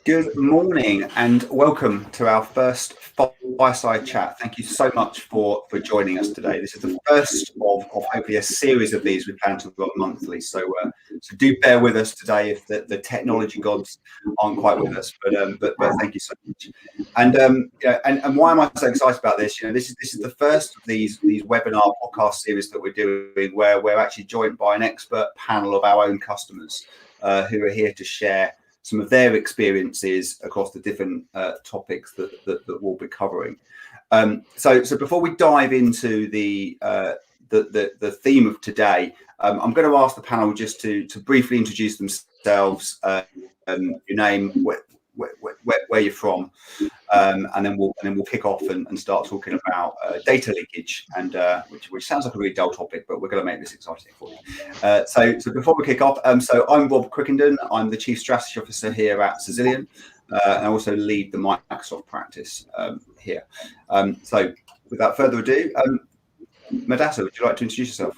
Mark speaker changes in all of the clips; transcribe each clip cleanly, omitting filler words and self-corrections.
Speaker 1: Good morning and welcome to our first Fireside Chat. Thank you so much for joining us today. This is the first of hopefully a series of these we plan to run monthly. So do bear with us today if the technology gods aren't quite with us. But thank you so much. And and why am I so excited about this? This is the first of these webinar podcast series that we're doing where we're actually joined by an expert panel of our own customers who are here to share some of their experiences across the different topics that we'll be covering. So before we dive into the theme of today, I'm going to ask the panel just to briefly introduce themselves, your name, where you're from, and then we'll kick off and start talking about data leakage, and which sounds like a really dull topic, but we're going to make this exciting for you. So before we kick off, so I'm Rob Quickenden. I'm the Chief Strategy Officer here at Cisilion, and I also lead the Microsoft practice here. So without further ado, Mudassar, would you like to introduce yourself?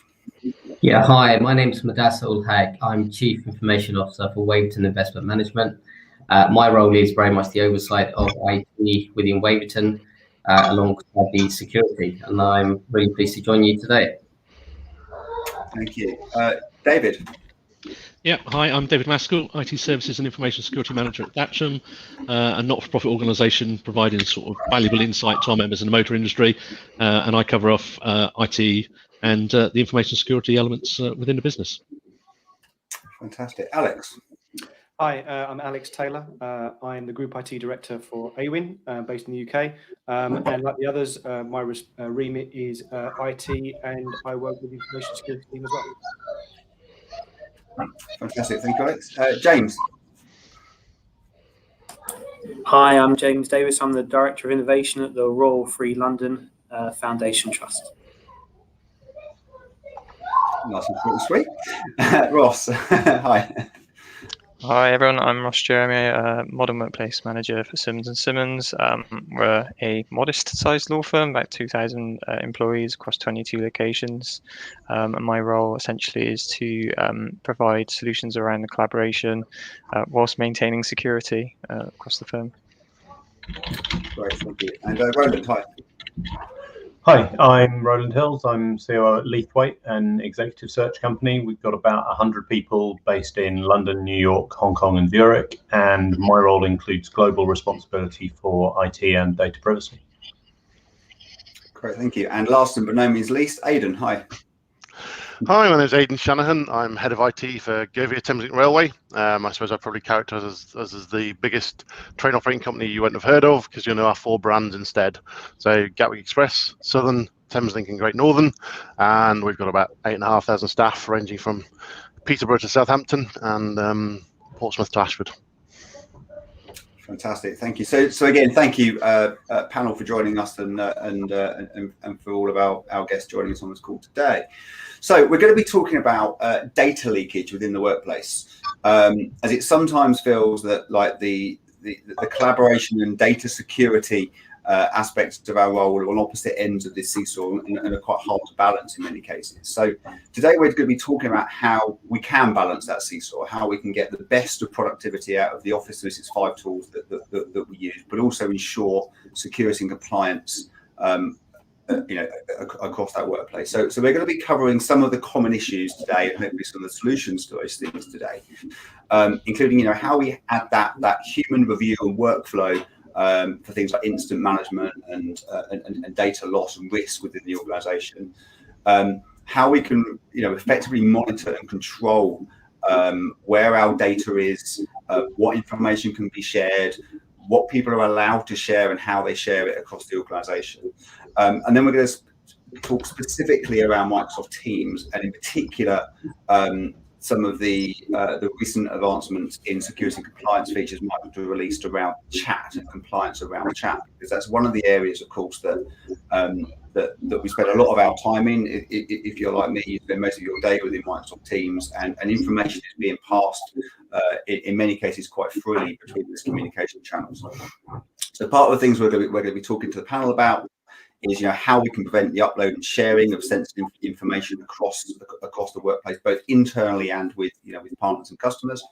Speaker 2: Yeah, hi, my name's Mudassar Ulhaq. I'm Chief Information Officer for Waverton Investment Management. My role is very much the oversight of IT within Waverton, alongside the security, and I'm really pleased to join you today.
Speaker 1: Thank you. David.
Speaker 3: Yeah, hi, I'm David Maskell, IT Services and Information Security Manager at Thatcham, a not-for-profit organisation providing sort of valuable insight to our members in the motor industry, and I cover off IT and the information security elements within the business.
Speaker 1: Fantastic. Alex.
Speaker 4: Hi, I'm Alex Taylor. I'm the Group IT Director for Awin, based in the UK. And like the others, my remit is IT, and I work with the information security team as well.
Speaker 1: Fantastic. Thank you, Alex. James.
Speaker 5: Hi, I'm James Davis. I'm the Director of Innovation at the Royal Free London Foundation Trust.
Speaker 1: Nice and short and sweet. Ross, hi.
Speaker 6: Hi everyone, I'm Ross Jeremy, Modern Workplace Manager for Simmons & Simmons. We're a modest-sized law firm, about 2,000 employees across 22 locations. And my role essentially is to provide solutions around the collaboration whilst maintaining security across the firm.
Speaker 1: Great, thank you. And Rowland, hi.
Speaker 7: Hi, I'm Rowland Hills. I'm CEO at Leathwaite, an executive search company. We've got about 100 people based in London, New York, Hong Kong, and Zurich. And my role includes global responsibility for IT and data privacy.
Speaker 1: Great, thank you. And last but no means least, Aidan, hi.
Speaker 8: Hi, my name is Aidan Shanahan. I'm head of IT for Govia Thameslink Railway. I suppose I'd probably characterise us as the biggest train operating company you wouldn't have heard of, because you'll know our 4 brands instead. So Gatwick Express, Southern, Thameslink and Great Northern, and we've got about 8,500 staff ranging from Peterborough to Southampton and Portsmouth to Ashford.
Speaker 1: Fantastic, thank you. So again, thank you, panel, for joining us and for all of our guests joining us on this call today. So we're going to be talking about data leakage within the workplace, as it sometimes feels that like the collaboration and data security aspects of our role are on opposite ends of this seesaw and are quite hard to balance in many cases. So today we're going to be talking about how we can balance that seesaw, how we can get the best of productivity out of the Office 365 tools that we use, but also ensure security and compliance across that workplace. So we're going to be covering some of the common issues today and hopefully some of the solutions to those things today, including how we add that human review and workflow for things like incident management and data loss and risk within the organisation. How we can effectively monitor and control where our data is, what information can be shared, what people are allowed to share and how they share it across the organisation. And then we're going to talk specifically around Microsoft Teams, and in particular some of the recent advancements in security and compliance features Microsoft released around chat and compliance around chat, because that's one of the areas, of course, that we spend a lot of our time in. If you're like me, you spend most of your day within Microsoft Teams, and information is being passed in many cases quite freely between these communication channels. So part of the things we're going to be talking to the panel about is how we can prevent the upload and sharing of sensitive information across the workplace, both internally and with with partners and customers.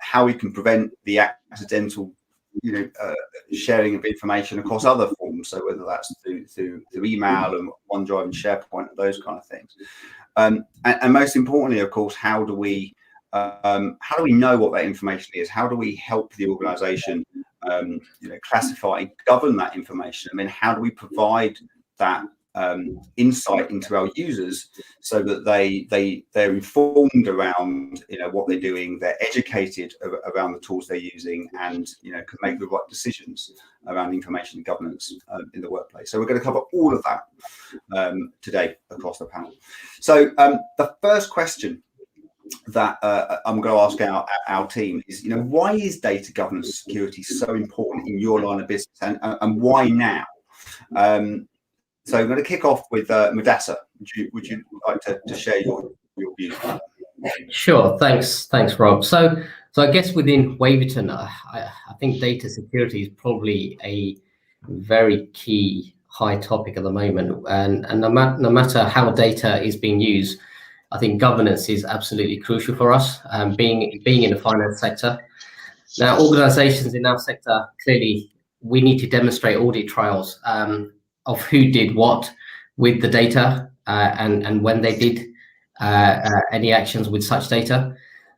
Speaker 1: How we can prevent the accidental sharing of information across other forms, so whether that's through email and OneDrive and SharePoint and those kind of things. And most importantly, of course, how do we know what that information is? How do we help the organisation classify and govern that information? I mean, how do we provide that insight into our users so that they're informed around what they're doing, they're educated around the tools they're using, and can make the right decisions around information governance in the workplace. So we're going to cover all of that today across the panel. So the first question that I'm going to ask our team is, why is data governance and security so important in your line of business, and why now? So I'm going to kick off with Mudassar. Would you like to share your views?
Speaker 2: Sure. Thanks, Rob. So I guess within Waverton, I think data security is probably a very key high topic at the moment, and no matter how data is being used, I think governance is absolutely crucial for us, being in the finance sector. Now, organisations in our sector, clearly, we need to demonstrate audit trails of who did what with the data and when they did any actions with such data.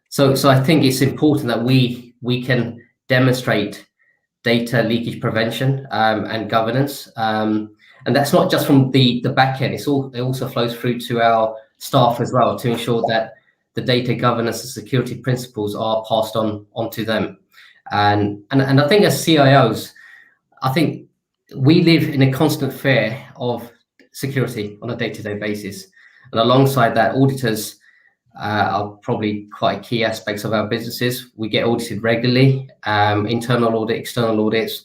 Speaker 2: So I think it's important that we can demonstrate data leakage prevention and governance, and that's not just from the back end. It also flows through to our staff as well, to ensure that the data governance and security principles are passed on to them. And I think as CIOs, I think we live in a constant fear of security on a day-to-day basis. And alongside that, auditors are probably quite key aspects of our businesses. We get audited regularly, internal audit, external audits,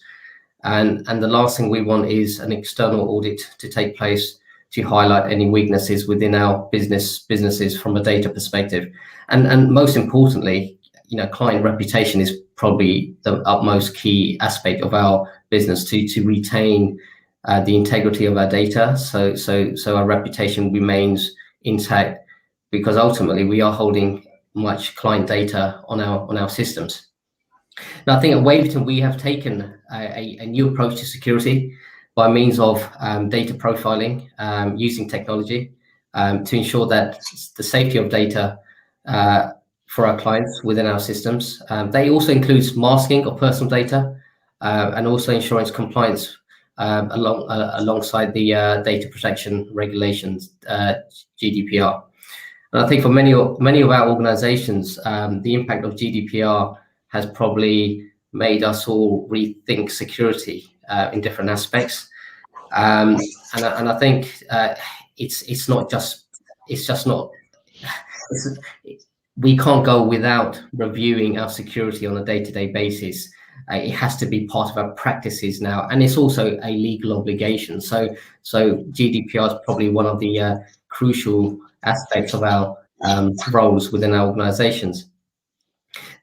Speaker 2: and the last thing we want is an external audit to take place to highlight any weaknesses within our businesses from a data perspective. And most importantly, client reputation is probably the utmost key aspect of our business to retain the integrity of our data, so our reputation remains intact, because ultimately we are holding much client data on our systems. Now, I think at Waverton we have taken a new approach to security by means of data profiling, using technology to ensure that the safety of data for our clients within our systems. They also includes masking of personal data and also insurance compliance alongside the data protection regulations, GDPR. And I think for many of our organizations, the impact of GDPR has probably made us all rethink security in different aspects. And I think we can't go without reviewing our security on a day-to-day basis. It has to be part of our practices now, and it's also a legal obligation. So GDPR is probably one of the crucial aspects of our roles within our organizations.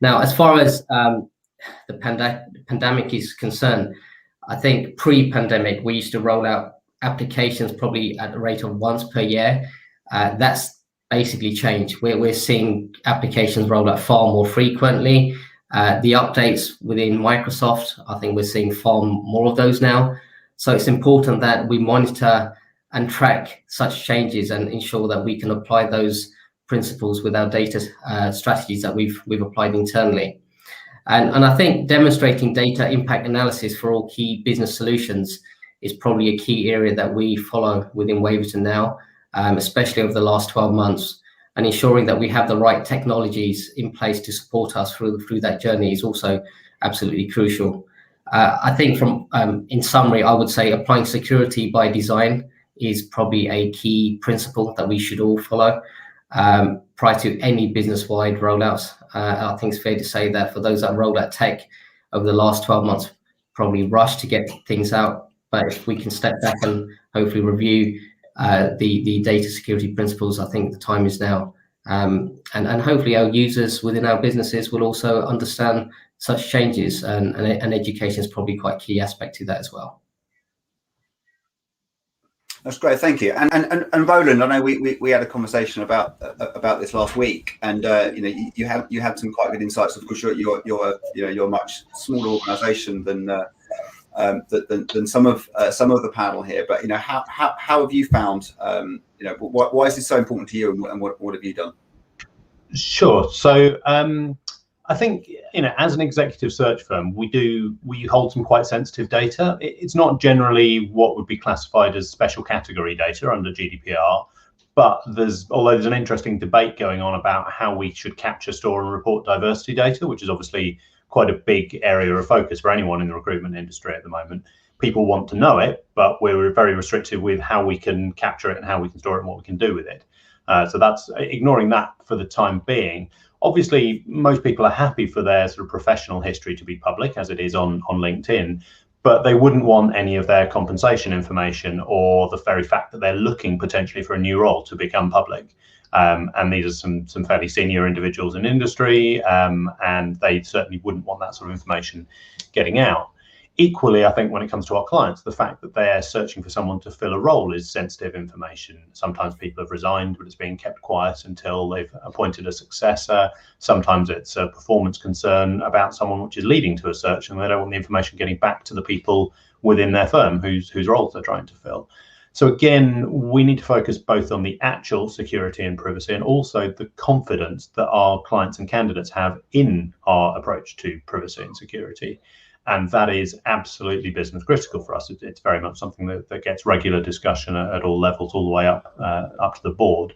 Speaker 2: Now, as far as the pandemic is concerned, I think pre-pandemic, we used to roll out applications probably at the rate of once per year. That's basically changed. We're seeing applications rolled out far more frequently. The updates within Microsoft, I think we're seeing far more of those now. So it's important that we monitor and track such changes and ensure that we can apply those principles with our data strategies that we've applied internally. And I think demonstrating data impact analysis for all key business solutions is probably a key area that we follow within Waverton now, especially over the last 12 months. And ensuring that we have the right technologies in place to support us through that journey is also absolutely crucial. I think in summary, I would say applying security by design is probably a key principle that we should all follow prior to any business-wide rollouts. I think it's fair to say that for those that rolled out tech over the last 12 months, probably rushed to get things out. But if we can step back and hopefully review the data security principles, I think the time is now. And hopefully our users within our businesses will also understand such changes, and education is probably quite a key aspect to that as well.
Speaker 1: That's great, thank you. And Rowland, I know we had a conversation about this last week, and you had some quite good insights. Of course, you're a much smaller organisation than some of the panel here. But how have you found? Why is this so important to you, and what have you done?
Speaker 7: Sure. So I think, as an executive search firm, we hold some quite sensitive data. It's not generally what would be classified as special category data under GDPR, but although there's an interesting debate going on about how we should capture, store and report diversity data, which is obviously quite a big area of focus for anyone in the recruitment industry at the moment. People want to know it, but we're very restrictive with how we can capture it and how we can store it and what we can do with it. So that's ignoring that for the time being. Obviously, most people are happy for their sort of professional history to be public, as it is on LinkedIn, but they wouldn't want any of their compensation information or the very fact that they're looking potentially for a new role to become public. And these are some fairly senior individuals in industry, and they certainly wouldn't want that sort of information getting out. Equally, I think when it comes to our clients, the fact that they're searching for someone to fill a role is sensitive information. Sometimes people have resigned, but it's being kept quiet until they've appointed a successor. Sometimes it's a performance concern about someone which is leading to a search, and they don't want the information getting back to the people within their firm whose roles they're trying to fill. So again, we need to focus both on the actual security and privacy, and also the confidence that our clients and candidates have in our approach to privacy and security. And that is absolutely business critical for us. It's very much something that gets regular discussion at all levels, all the way up to the board.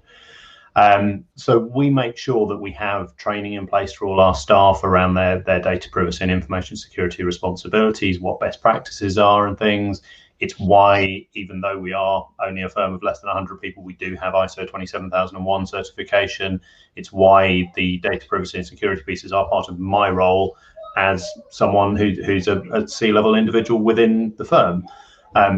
Speaker 7: So we make sure that we have training in place for all our staff around their data privacy and information security responsibilities, what best practices are and things. It's why, even though we are only a firm of less than 100 people, we do have ISO 27001 certification. It's why the data privacy and security pieces are part of my role as someone who's a C-level individual within the firm,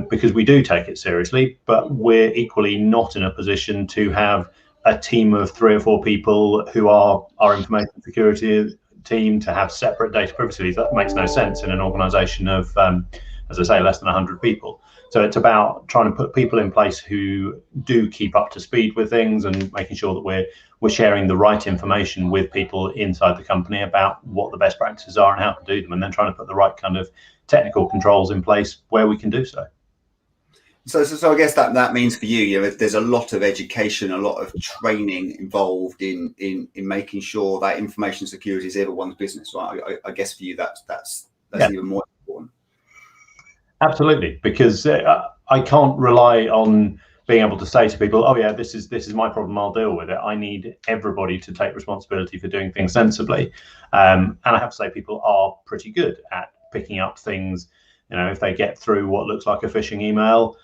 Speaker 7: because we do take it seriously, but we're equally not in a position to have a team of 3 or 4 people who are our information security team to have separate data privacy. That makes no sense in an organisation of, as I say, less than 100 people. So it's about trying to put people in place who do keep up to speed with things and making sure that we're sharing the right information with people inside the company about what the best practices are and how to do them, and then trying to put the right kind of technical controls in place where we can do so.
Speaker 1: So I guess that means for you, there's a lot of education, a lot of training involved in making sure that information security is everyone's business, right? I guess for you that's even more important.
Speaker 7: Absolutely, because I can't rely on being able to say to people, oh yeah, this is my problem, I'll deal with it. I need everybody to take responsibility for doing things sensibly. And I have to say, people are pretty good at picking up things. If they get through what looks like a phishing email,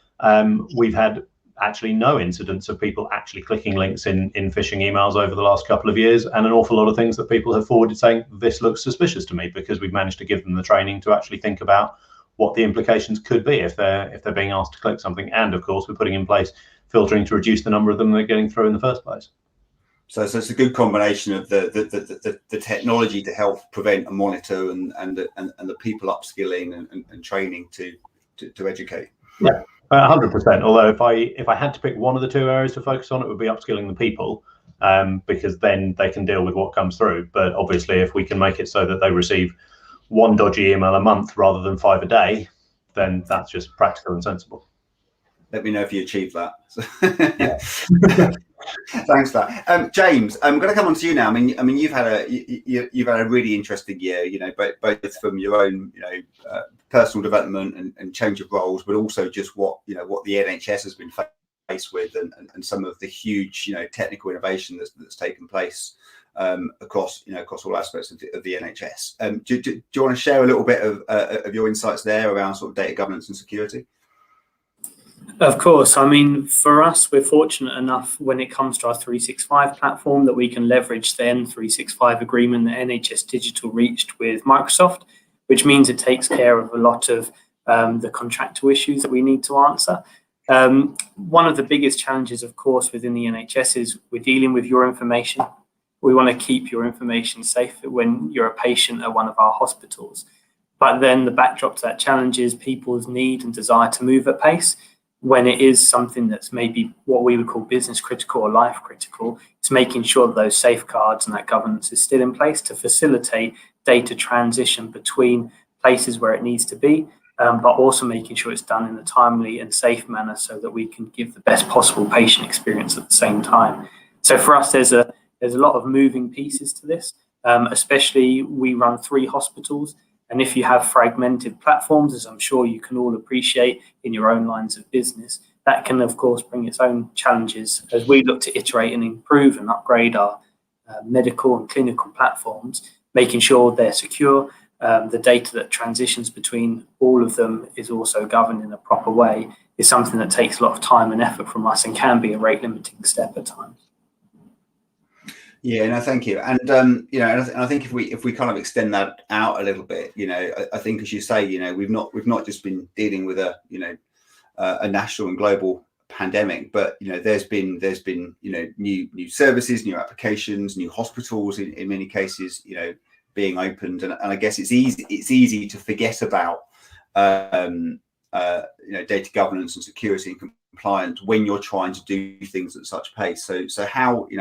Speaker 7: we've had actually no incidents of people actually clicking links in phishing emails over the last couple of years, and an awful lot of things that people have forwarded saying, this looks suspicious to me, because we've managed to give them the training to actually think about what the implications could be if they're being asked to click something. And of course, we're putting in place filtering to reduce the number of them that are getting through in the first place. So
Speaker 1: it's a good combination of the technology to help prevent and monitor, and the people upskilling and training to educate.
Speaker 7: Yeah, 100%. Although if I had to pick one of the 2 areas to focus on, it would be upskilling the people, because then they can deal with what comes through. But obviously, if we can make it so that they receive 1 dodgy email a month rather than 5 a day, then that's just practical and sensible.
Speaker 1: Let me know if you achieve that. Thanks for that. James, I'm going to come on to you now. I mean, you've had a really interesting year, both from your own, personal development and change of roles, but also just what the NHS has been faced with, and some of the huge, technical innovation that's taken place across all aspects of the NHS. Do you want to share a little bit of your insights there around sort of data governance and security?
Speaker 5: Of course. I mean, for us, we're fortunate enough when it comes to our 365 platform that we can leverage the N365 agreement that NHS Digital reached with Microsoft, which means it takes care of a lot of the contractual issues that we need to answer. One of the biggest challenges, of course, within the NHS is we're dealing with your information. We want to keep your information safe when you're a patient at one of our hospitals. But then the backdrop to that challenge is people's need and desire to move at pace. when it is something that's maybe what we would call business critical or life critical, it's making sure that those safeguards and that governance is still in place to facilitate data transition between places where it needs to be, but also making sure it's done in a timely and safe manner so that we can give the best possible patient experience at the same time. So for us, there's a lot of moving pieces to this, especially we run 3 hospitals. And if you have fragmented platforms, as I'm sure you can all appreciate in your own lines of business, that can, of course, bring its own challenges as we look to iterate and improve and upgrade our medical and clinical platforms, making sure they're secure. The data that transitions between all of them is also governed in a proper way, is something that takes a lot of time and effort from us and can be a rate limiting step at times.
Speaker 1: Yeah, no, thank you. And you know, and I think if we kind of extend that out a little bit, you know, I think, as you say, you know, we've not just been dealing with a national and global pandemic, but you know, there's been you know, new services, new applications, new hospitals in many cases, you know, being opened, and I guess it's easy to forget about you know, data governance and security and compliance when you're trying to do things at such pace. So how do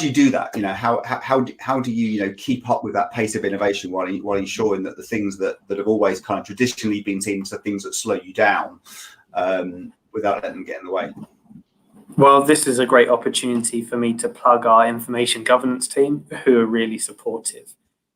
Speaker 1: you do that? You know, how do you keep up with that pace of innovation while ensuring that the things that have always kind of traditionally been seen as the things that slow you down, without letting them get in the way?
Speaker 5: Well, this is a great opportunity for me to plug our information governance team, who are really supportive.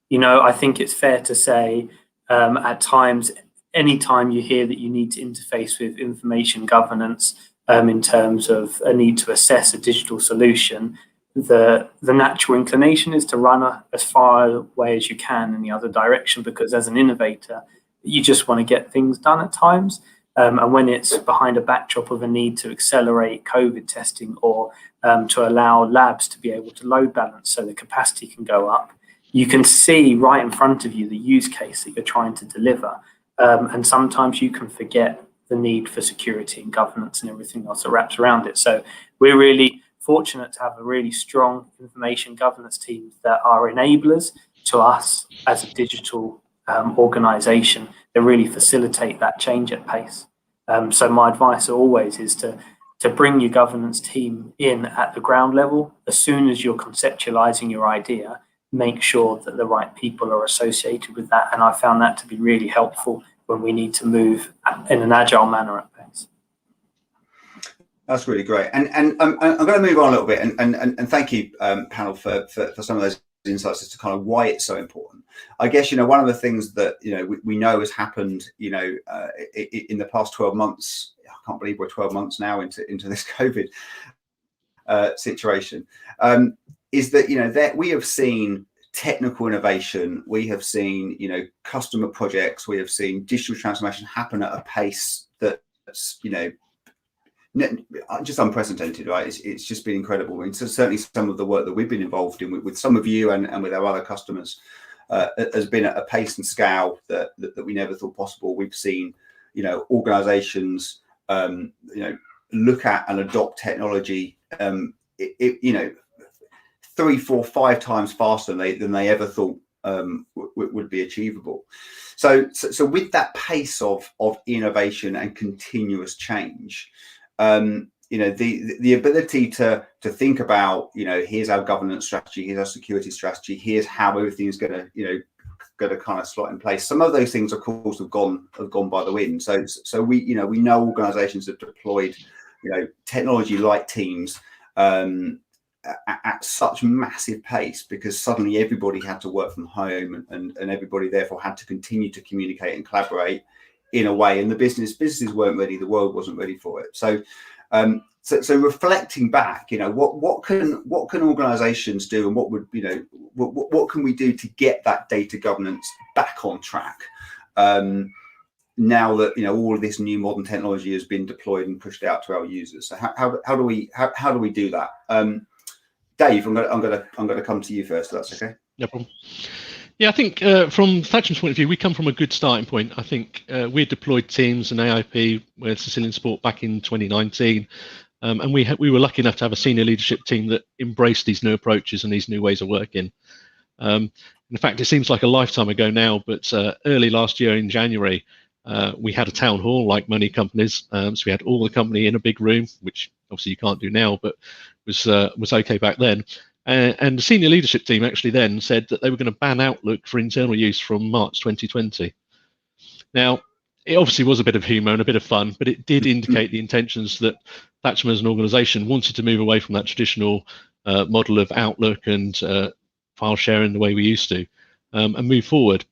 Speaker 5: You know, I think it's fair to say at times, anytime you hear that you need to interface with information governance in terms of a need to assess a digital solution, the natural inclination is to run as far away as you can in the other direction, because as an innovator, you just want to get things done at times. And when it's behind a backdrop of a need to accelerate COVID testing or to allow labs to be able to load balance so the capacity can go up, you can see right in front of you the use case that you're trying to deliver. And sometimes you can forget the need for security and governance and everything else that wraps around it. So we're really fortunate to have a really strong information governance team that are enablers to us as a digital organisation that really facilitate that change at pace. So my advice always is to bring your governance team in at the ground level. As soon as you're conceptualising your idea, make sure that the right people are associated with that. And I found that to be really helpful when we need to move in an agile manner at pace.
Speaker 1: That's really great. And I'm going to move on a little bit and thank you, panel, for some of those insights as to kind of why it's so important. I guess, you know, one of the things that, you know, we know has happened, you know, in the past 12 months, I can't believe we're 12 months now into this COVID situation, is that, you know, that we have seen technical innovation, we have seen, you know, customer projects, we have seen digital transformation happen at a pace that's, you know, just unprecedented, right? It's just been incredible. And so certainly some of the work that we've been involved in with some of you and with our other customers has been at a pace and scale that we never thought possible. We've seen, you know, organizations, you know, look at and adopt technology, you know, 3, 4, 5 times faster than they ever thought would be achievable. So with that pace of innovation and continuous change, you know, the ability to think about, you know, here's our governance strategy, here's our security strategy, here's how everything is going to kind of slot in place. Some of those things, of course, have gone by the wind. So we, you know, we know organizations have deployed, you know, technology like Teams at such massive pace because suddenly everybody had to work from home and everybody therefore had to continue to communicate and collaborate in a way, and the businesses weren't ready, the world wasn't ready for it. So reflecting back, you know, what can organizations do, and what would, you know, what can we do to get that data governance back on track now that, you know, all of this new modern technology has been deployed and pushed out to our users? So how do we do that? Dave, I'm going to come to you first, if that's okay.
Speaker 3: No problem. Yeah, I think from Thatcham's point of view, we come from a good starting point. I think we deployed Teams and AIP with Cisilion Sport back in 2019, and we were lucky enough to have a senior leadership team that embraced these new approaches and these new ways of working. In fact, it seems like a lifetime ago now, but early last year in January, We had a town hall like many companies, so we had all the company in a big room, which obviously you can't do now, but was okay back then. And the senior leadership team actually then said that they were going to ban Outlook for internal use from March 2020. Now, it obviously was a bit of humour and a bit of fun, but it did indicate the intentions that Thatcham as an organisation wanted to move away from that traditional model of Outlook and file sharing the way we used to, and move forward.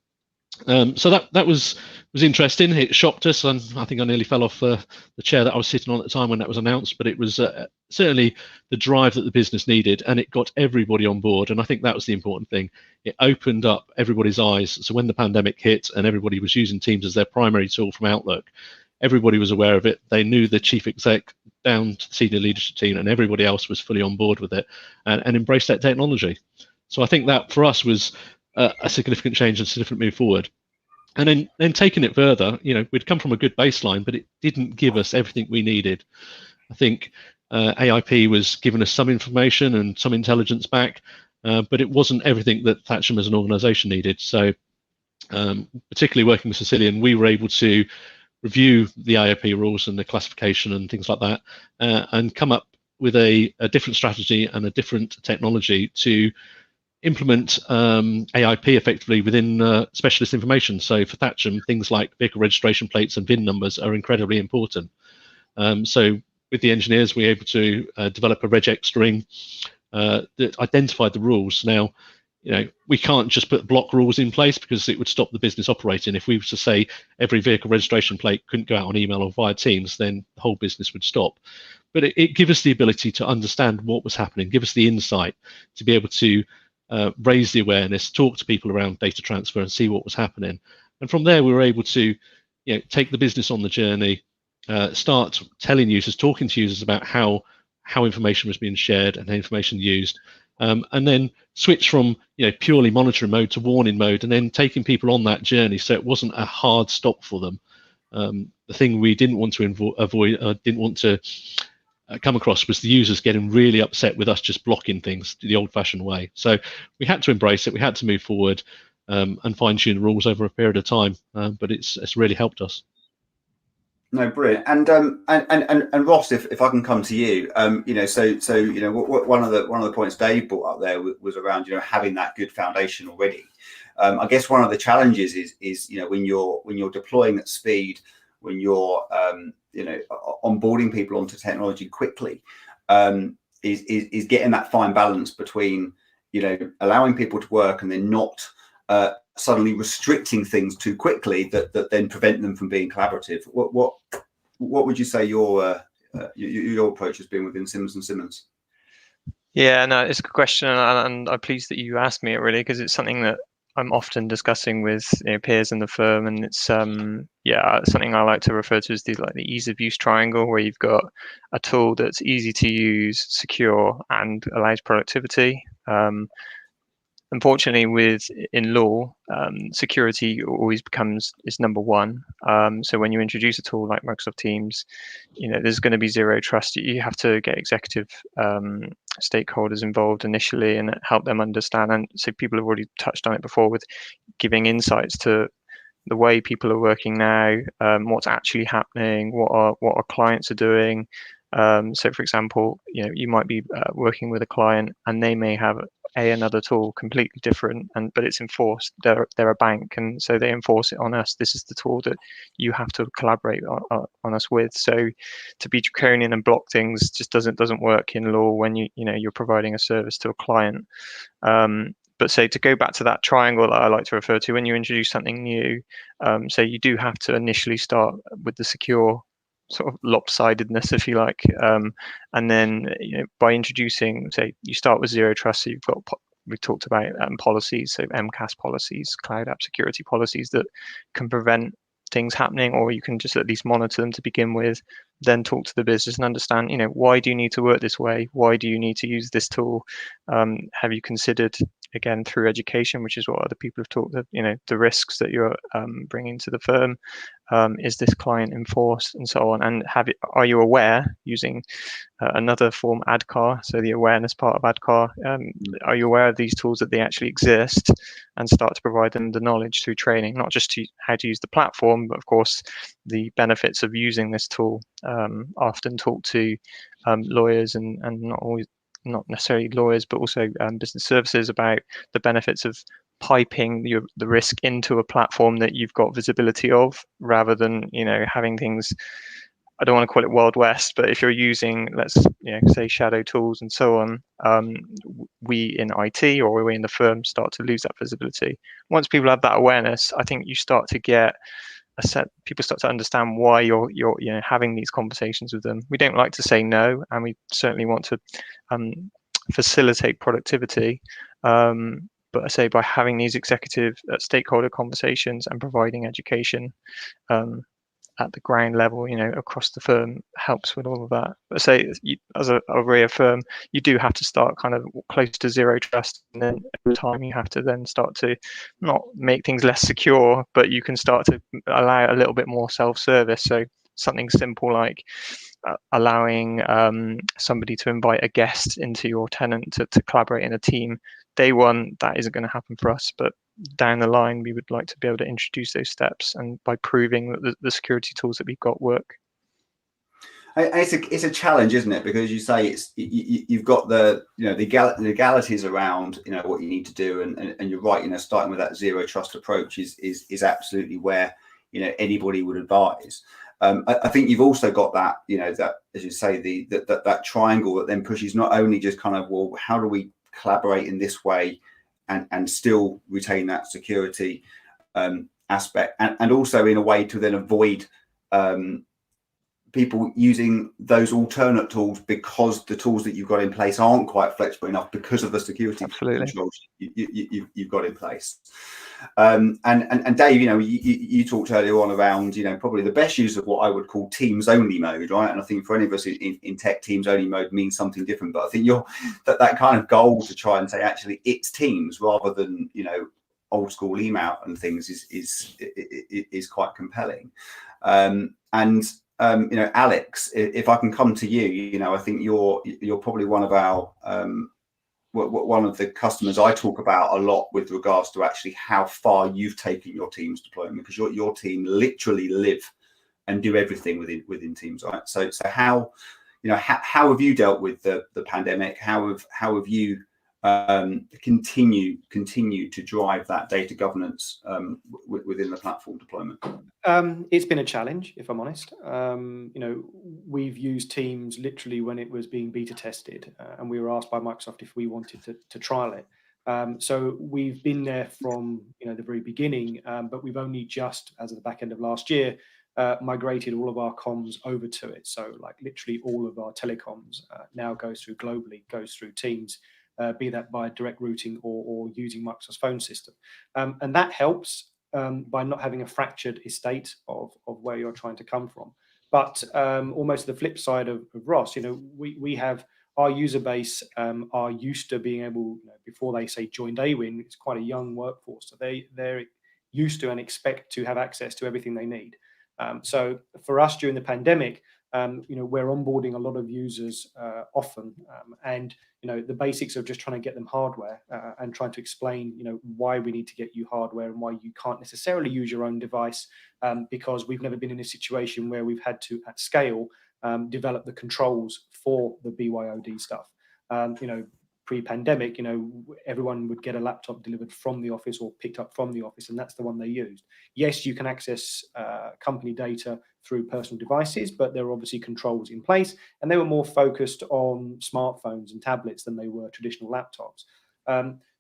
Speaker 3: So that was interesting. It shocked us, and I think I nearly fell off the chair that I was sitting on at the time when that was announced. But it was certainly the drive that the business needed, and it got everybody on board. And I think that was the important thing. It opened up everybody's eyes. So when the pandemic hit and everybody was using Teams as their primary tool from Outlook, everybody was aware of it. They knew the chief exec down to the senior leadership team, and everybody else was fully on board with it and embraced that technology. So I think that for us was a significant change and significant move forward. And then taking it further, we'd come from a good baseline, but it didn't give us everything we needed. I think AIP was giving us some information and some intelligence back, but it wasn't everything that Thatcham as an organisation needed. So particularly working with Cisilion, we were able to review the AIP rules and the classification and things like that, and come up with a different strategy and a different technology to implement AIP effectively within specialist information. So for Thatcham, things like vehicle registration plates and VIN numbers are incredibly important. So with the engineers, we were able to develop a regex string that identified the rules. Now, we can't just put block rules in place because it would stop the business operating. If we were to say every vehicle registration plate couldn't go out on email or via Teams, then the whole business would stop. But it gave us the ability to understand what was happening, give us the insight to be able to raise the awareness, talk to people around data transfer and see what was happening. And from there, we were able to take the business on the journey, start telling users, talking to users about how information was being shared and how information used, and then switch from purely monitoring mode to warning mode, and then taking people on that journey so it wasn't a hard stop for them. The thing we didn't want to avoid, didn't want to come across was the users getting really upset with us just blocking things the old-fashioned way. So we had to embrace it, we had to move forward and fine-tune the rules over a period of time, but it's really helped us.
Speaker 1: No, brilliant. And Ross, if I can come to you, one of the points Dave brought up there was around having that good foundation already. I guess one of the challenges is when you're deploying at speed, when you're onboarding people onto technology quickly, is getting that fine balance between allowing people to work and then not suddenly restricting things too quickly that then prevent them from being collaborative. What would you say your approach has been within Simmons & Simmons?
Speaker 6: Yeah, no, it's a good question, and I'm pleased that you asked me it, really, because it's something that I'm often discussing with peers in the firm, and it's something I like to refer to as the ease of use triangle, where you've got a tool that's easy to use, secure, and allows productivity. Unfortunately, in law, security always is number one. So when you introduce a tool like Microsoft Teams, there's going to be zero trust. You have to get executive stakeholders involved initially and help them understand. And so people have already touched on it before with giving insights to the way people are working now, what's actually happening, what our clients are doing. So, for example, you might be working with a client and they may have another tool completely different, but it's enforced. They're a bank, and so they enforce it on us. This is the tool that you have to collaborate on us with. So, to be draconian and block things just doesn't work in law when you're providing a service to a client. But say to go back to that triangle that I like to refer to, when you introduce something new, say you do have to initially start with the secure sort of lopsidedness, if you like, and then by introducing, say, you start with zero trust, so we talked about policies, so MCAS policies, cloud app security policies that can prevent things happening, or you can just at least monitor them to begin with, then talk to the business and understand, why do you need to work this way? Why do you need to use this tool? Have you considered again through education, which is what other people have talked of, the risks that you're bringing to the firm. Is this client enforced, and so on? And are you aware, using another form, ADCAR, so the awareness part of ADCAR, are you aware of these tools, that they actually exist, and start to provide them the knowledge through training, not just how to use the platform, but of course the benefits of using this tool. Often talk to lawyers and not necessarily lawyers, but also business services, about the benefits of piping the risk into a platform that you've got visibility of, rather than having things, I don't want to call it Wild West, but if you're using, let's say, shadow tools and so on, we in IT, or we in the firm, start to lose that visibility. Once people have that awareness, I think you start to get people start to understand why you're having these conversations with them. We don't like to say no, and we certainly want to facilitate productivity. But I say, by having these executive stakeholder conversations and providing education at the ground level, across the firm, helps with all of that. But say, as a RIA firm, you do have to start kind of close to zero trust, and then over time you have to then start to not make things less secure, but you can start to allow a little bit more self-service. So something simple like allowing somebody to invite a guest into your tenant to collaborate in a team. Day one, that isn't going to happen for us, but down the line, we would like to be able to introduce those steps, and by proving that the security tools that we've got work.
Speaker 1: It's a challenge, isn't it? Because you say you've got the legalities around what you need to do, and you're right. Starting with that zero trust approach is absolutely where anybody would advise. I think you've also got that that, as you say, that triangle that then pushes not only just kind of, well, how do we collaborate in this way and still retain that security aspect, and also in a way to then avoid people using those alternate tools, because the tools that you've got in place aren't quite flexible enough because of the security controls you've got in place. And Dave, you talked earlier on around probably the best use of what I would call Teams only mode, right? And I think for any of us in tech, Teams only mode means something different. But I think that kind of goal to try and say actually it's Teams rather than old school email and things is quite compelling. Alex, if I can come to you, I think you're probably one of our one of the customers I talk about a lot with regards to actually how far you've taken your Teams deployment, because your team literally live and do everything within Teams, right? So how have you dealt with the pandemic? How have you continue to drive that data governance within the platform deployment?
Speaker 4: It's been a challenge, if I'm honest. We've used Teams literally when it was being beta tested, and we were asked by Microsoft if we wanted to trial it. So we've been there from the very beginning, but we've only just, as of the back end of last year, migrated all of our comms over to it. So like literally all of our telecoms now goes through Teams. Be that by direct routing or using Microsoft's phone system. And that helps by not having a fractured estate of where you're trying to come from. But almost the flip side of Ross, we have our user base are used to being able, before they say joined Awin, it's quite a young workforce. So they're used to and expect to have access to everything they need. So for us during the pandemic, we're onboarding a lot of users often, and the basics of just trying to get them hardware and trying to explain why we need to get you hardware and why you can't necessarily use your own device, because we've never been in a situation where we've had to at scale develop the controls for the BYOD stuff. Pre-pandemic, everyone would get a laptop delivered from the office or picked up from the office, and that's the one they used. Yes, you can access company data through personal devices, but there are obviously controls in place, and they were more focused on smartphones and tablets than they were traditional laptops.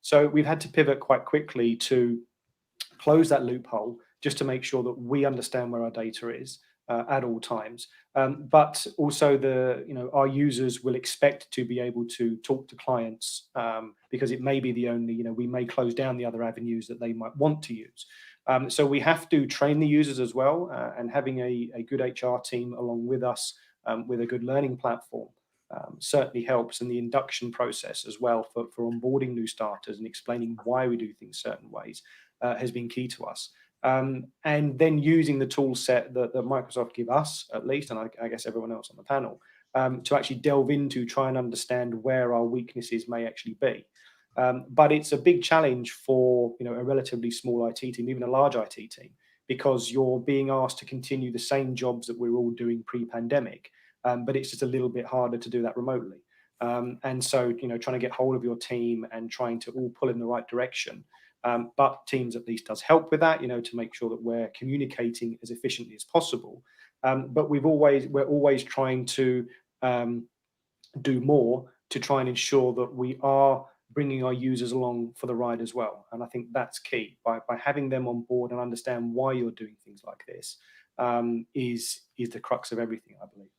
Speaker 4: So we've had to pivot quite quickly to close that loophole, just to make sure that we understand where our data is at all times. But also our users will expect to be able to talk to clients, because it may be the only, we may close down the other avenues that they might want to use. So we have to train the users as well, and having a good HR team along with us with a good learning platform certainly helps, and the induction process as well for onboarding new starters and explaining why we do things certain ways has been key to us. And then using the tool set that Microsoft give us, at least, and I guess everyone else on the panel, to actually delve into, try and understand where our weaknesses may actually be. But it's a big challenge for a relatively small IT team, even a large IT team, because you're being asked to continue the same jobs that we're all doing pre-pandemic, but it's just a little bit harder to do that remotely. And so, trying to get hold of your team and trying to all pull in the right direction. But Teams at least does help with that, to make sure that we're communicating as efficiently as possible. But we're always trying to do more to try and ensure that we are bringing our users along for the ride as well. And I think that's key. By having them on board and understand why you're doing things like this is the crux of everything, I believe.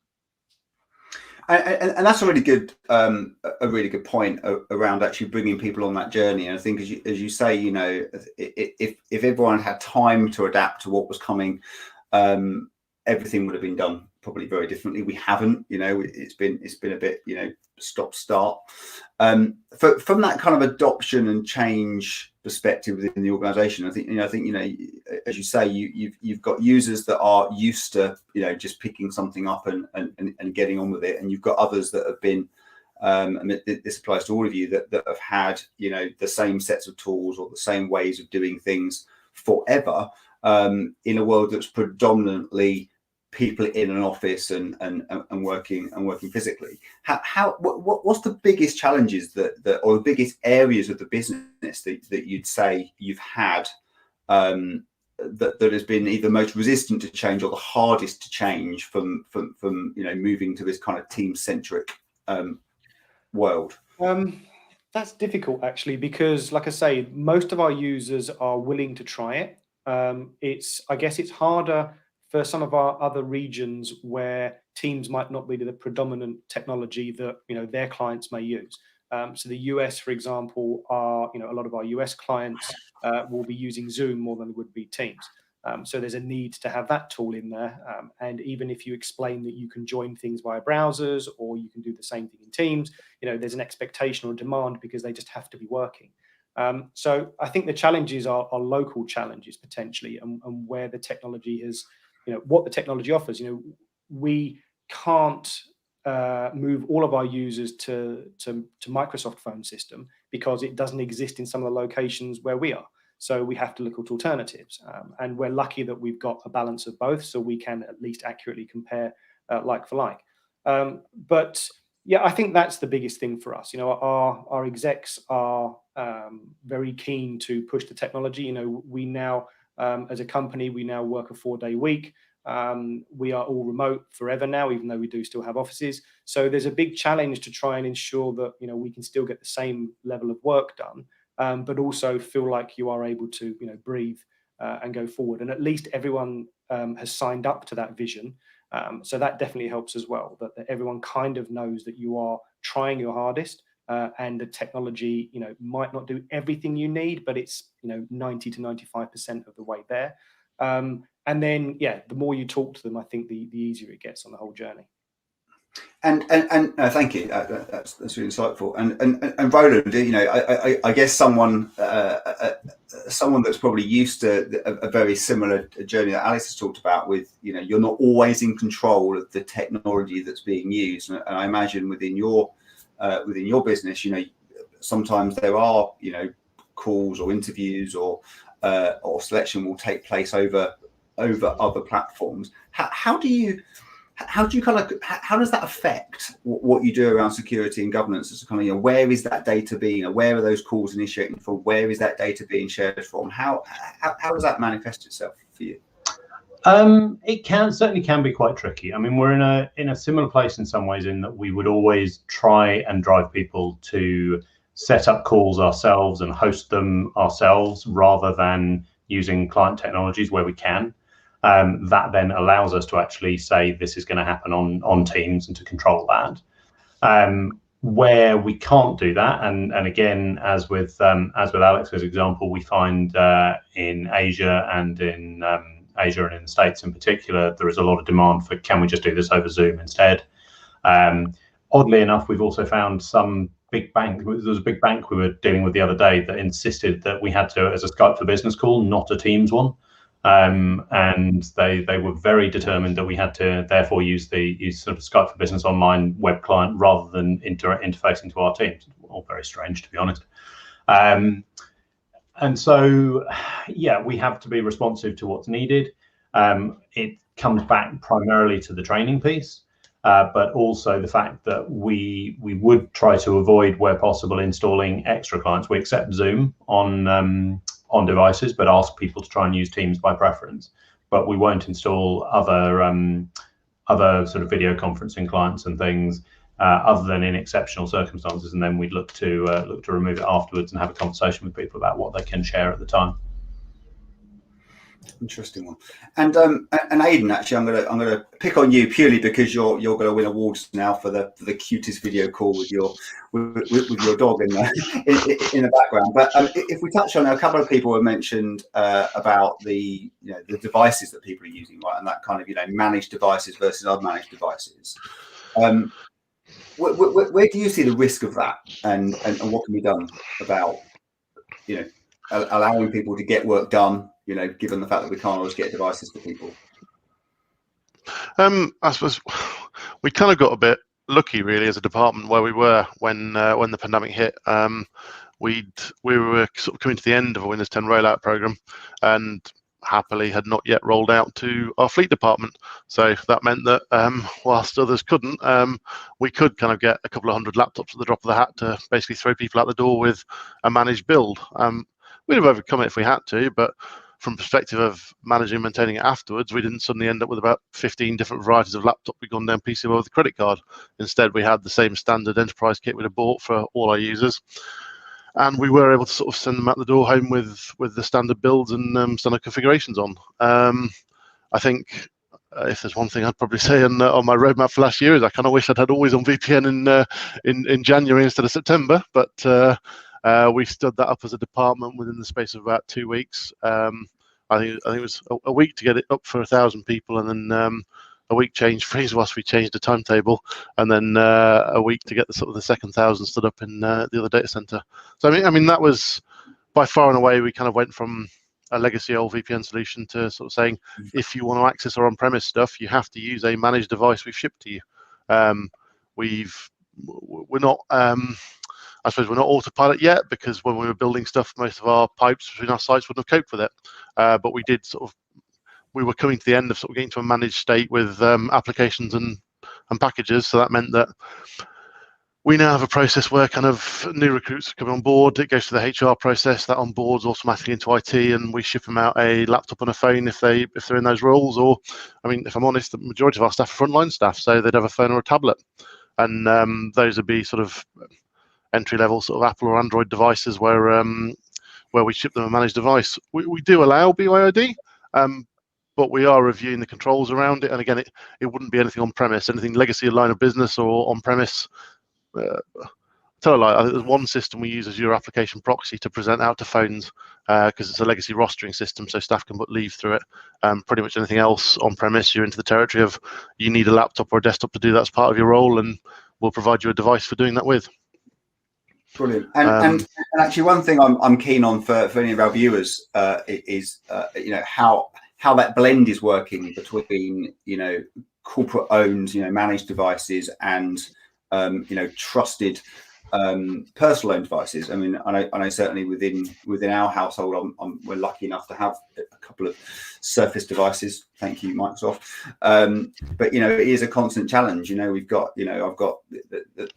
Speaker 1: And that's a really good point around actually bringing people on that journey. And I think, as you say, if everyone had time to adapt to what was coming, everything would have been done probably very differently. We haven't. It's been a bit stop start. From that kind of adoption and change perspective within the organisation, I think as you say, you've got users that are used to just picking something up and getting on with it, and you've got others that have been and this applies to all of you that have had the same sets of tools or the same ways of doing things forever in a world that's predominantly people in an office and working physically. What's the biggest challenges or the biggest areas of the business that you'd say you've had that has been either most resistant to change or the hardest to change from moving to this kind of team-centric world?
Speaker 4: That's difficult actually, because like I say, most of our users are willing to try it. I guess it's harder for some of our other regions where Teams might not be the predominant technology that their clients may use. So the US, for example, a lot of our US clients will be using Zoom more than would be Teams. So there's a need to have that tool in there. And even if you explain that you can join things via browsers or you can do the same thing in Teams, there's an expectation or demand because they just have to be working. So I think the challenges are local challenges potentially, and where the technology has, what the technology offers. We can't move all of our users to Microsoft phone system because it doesn't exist in some of the locations where we are. So we have to look at alternatives, and we're lucky that we've got a balance of both, so we can at least accurately compare like for like. But yeah, I think that's the biggest thing for us. Our execs are very keen to push the technology. We now, as a company, we now work a 4-day week. We are all remote forever now, even though we do still have offices. So there's a big challenge to try and ensure that we can still get the same level of work done, but also feel like you are able to breathe and go forward. And at least everyone has signed up to that vision. So that definitely helps as well, that everyone kind of knows that you are trying your hardest, and the technology, might not do everything you need, but it's, 90 to 95% of the way there. And then, yeah, the more you talk to them, I think the easier it gets on the whole journey.
Speaker 1: And thank you. That's really insightful. And Rowland, I guess someone that's probably used to a very similar journey that Alice has talked about. With you're not always in control of the technology that's being used, and I imagine within your business, sometimes there are calls or interviews or selection will take place over other platforms. How does that affect what you do around security and governance? As kind of, where is that data being? Where are those calls initiating from? Where is that data being shared from? How does that manifest itself for you?
Speaker 7: It certainly can be quite tricky. I mean, we're in a similar place in some ways, in that we would always try and drive people to set up calls ourselves and host them ourselves rather than using client technologies where we can. That then allows us to actually say this is going to happen on Teams and to control that. Where we can't do that, and again, as with Alex's example, we find in Asia and in the States in particular, there is a lot of demand for, can we just do this over Zoom instead? oddly enough, we've also found some big bank. There was a big bank we were dealing with the other day that insisted that we had to do it as a Skype for Business call, not a Teams one. And they were very determined that we had to therefore use sort of Skype for Business online web client rather than interfacing to our Teams. All very strange, to be honest. And so, yeah, we have to be responsive to what's needed. It comes back primarily to the training piece, but also the fact that we would try to avoid, where possible, installing extra clients. We accept Zoom on devices, but ask people to try and use Teams by preference. But we won't install other sort of video conferencing clients and things other than in exceptional circumstances, and then we'd look to remove it afterwards and have a conversation with people about what they can share at the time.
Speaker 1: Interesting one. And Aidan, actually, I'm gonna pick on you purely because you're going to win awards now for the cutest video call with your dog in the background. But if we touch on a couple of people have mentioned about the devices that people are using, right, and that kind of managed devices versus unmanaged devices. Where do you see the risk of that, and what can be done about allowing people to get work done? Given the fact that we can't always get devices to people.
Speaker 8: I suppose we kind of got a bit lucky, really, as a department where we were when the pandemic hit. We were sort of coming to the end of a Windows 10 rollout program, and happily had not yet rolled out to our fleet department. So that meant that whilst others couldn't, we could kind of get a couple of hundred laptops at the drop of the hat to basically throw people out the door with a managed build. We'd have overcome it if we had to, but from perspective of managing and maintaining it afterwards, we didn't suddenly end up with about 15 different varieties of laptop we'd gone down PCO with a credit card. Instead, we had the same standard enterprise kit we'd have bought for all our users. And we were able to sort of send them out the door home with the standard builds and standard configurations on. I think if there's one thing I'd probably say on my roadmap for last year is I kind of wish I'd had always on VPN in January instead of September, but we stood that up as a department within the space of about 2 weeks. I think it was a week to get it up for 1,000 people, and then a week change freeze whilst we changed the timetable, and then a week to get the second 1,000 stood up in the other data center. So I mean that was by far and away, we kind of went from a legacy old VPN solution to sort of saying, if you want to access our on-premise stuff, you have to use a managed device we've shipped to you. We're not. I suppose we're not autopilot yet, because when we were building stuff, most of our pipes between our sites wouldn't have coped with it. But we did we were coming to the end of sort of getting to a managed state with applications and packages. So that meant that we now have a process where kind of new recruits come on board. It goes to the HR process that onboards automatically into IT, and we ship them out a laptop and a phone if they're in those roles. Or, I mean, if I'm honest, the majority of our staff are frontline staff, so they'd have a phone or a tablet, and those would be sort of entry-level sort of Apple or Android devices where we ship them a managed device. We do allow BYOD, but we are reviewing the controls around it. And again, it wouldn't be anything on-premise, anything legacy line of business or on-premise. Tell a lie, I think there's one system we use as your application proxy to present out to phones, because it's a legacy rostering system, so staff can put leave through it. Pretty much anything else on-premise, you're into the territory of you need a laptop or a desktop to do that as part of your role, and we'll provide you a device for doing that with.
Speaker 1: Brilliant. And actually, one thing I'm keen on for any of our viewers is how that blend is working between corporate owned managed devices and trusted personal owned devices. I mean, I know certainly within our household, we're lucky enough to have a couple of Surface devices. Thank you, Microsoft. But it is a constant challenge. We've got I've got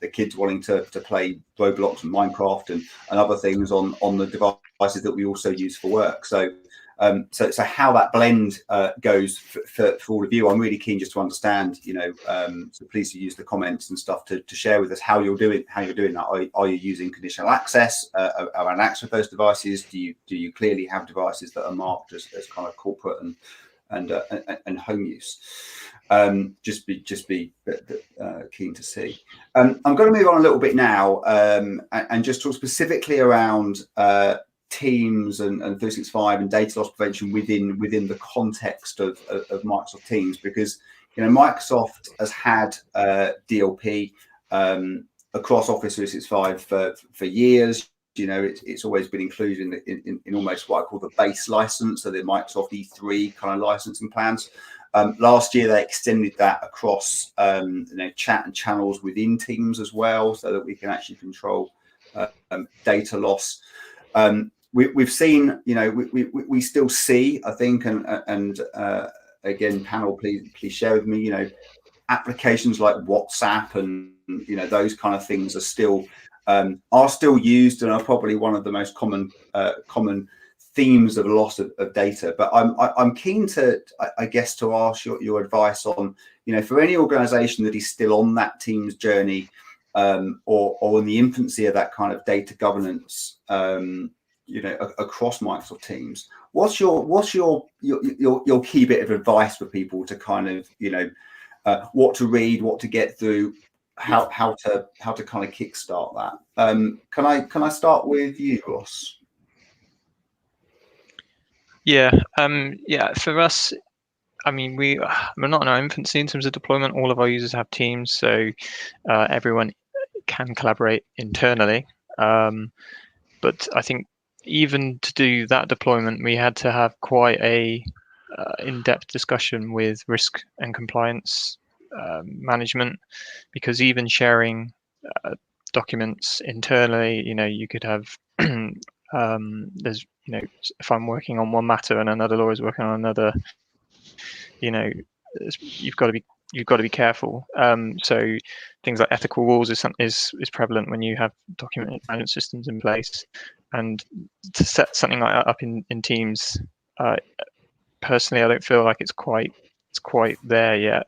Speaker 1: the kids wanting to play Roblox and Minecraft and other things on the devices that we also use for work. So how that blend goes for all of you, I'm really keen just to understand. So please use the comments and stuff to share with us how you're doing that. Are you using conditional access around access with those devices? Do you clearly have devices that are marked as kind of corporate and home use? Just be keen to see. I'm going to move on a little bit now and just talk specifically around Teams and 365 and data loss prevention within the context of Microsoft Teams, because Microsoft has had DLP across Office 365 for years. It's always been included in almost what I call the base license, so the Microsoft E3 kind of licensing plans. Last year they extended that across chat and channels within Teams as well, so that we can actually control data loss. We've seen, we still see, I think, and again, panel, please share with me, applications like WhatsApp and those kind of things are still used and are probably one of the most common themes of loss of data. But I'm keen to, I guess, to ask your advice on, for any organisation that is still on that Teams journey, or in the infancy of that kind of data governance, across Microsoft Teams. What's your key bit of advice for people to kind of, what to read, what to get through, how to kind of kickstart that? Can I start with you, Ross?
Speaker 6: Yeah, for us, I mean, we're not in our infancy in terms of deployment. All of our users have Teams, so everyone can collaborate internally. But I think even to do that deployment, we had to have quite a in-depth discussion with risk and compliance management, because even sharing documents internally, you could have there's if I'm working on one matter and another lawyer is working on another, you've got to be careful. So things like ethical rules is prevalent when you have document management systems in place, and to set something like that up in Teams, personally, I don't feel like it's quite there yet.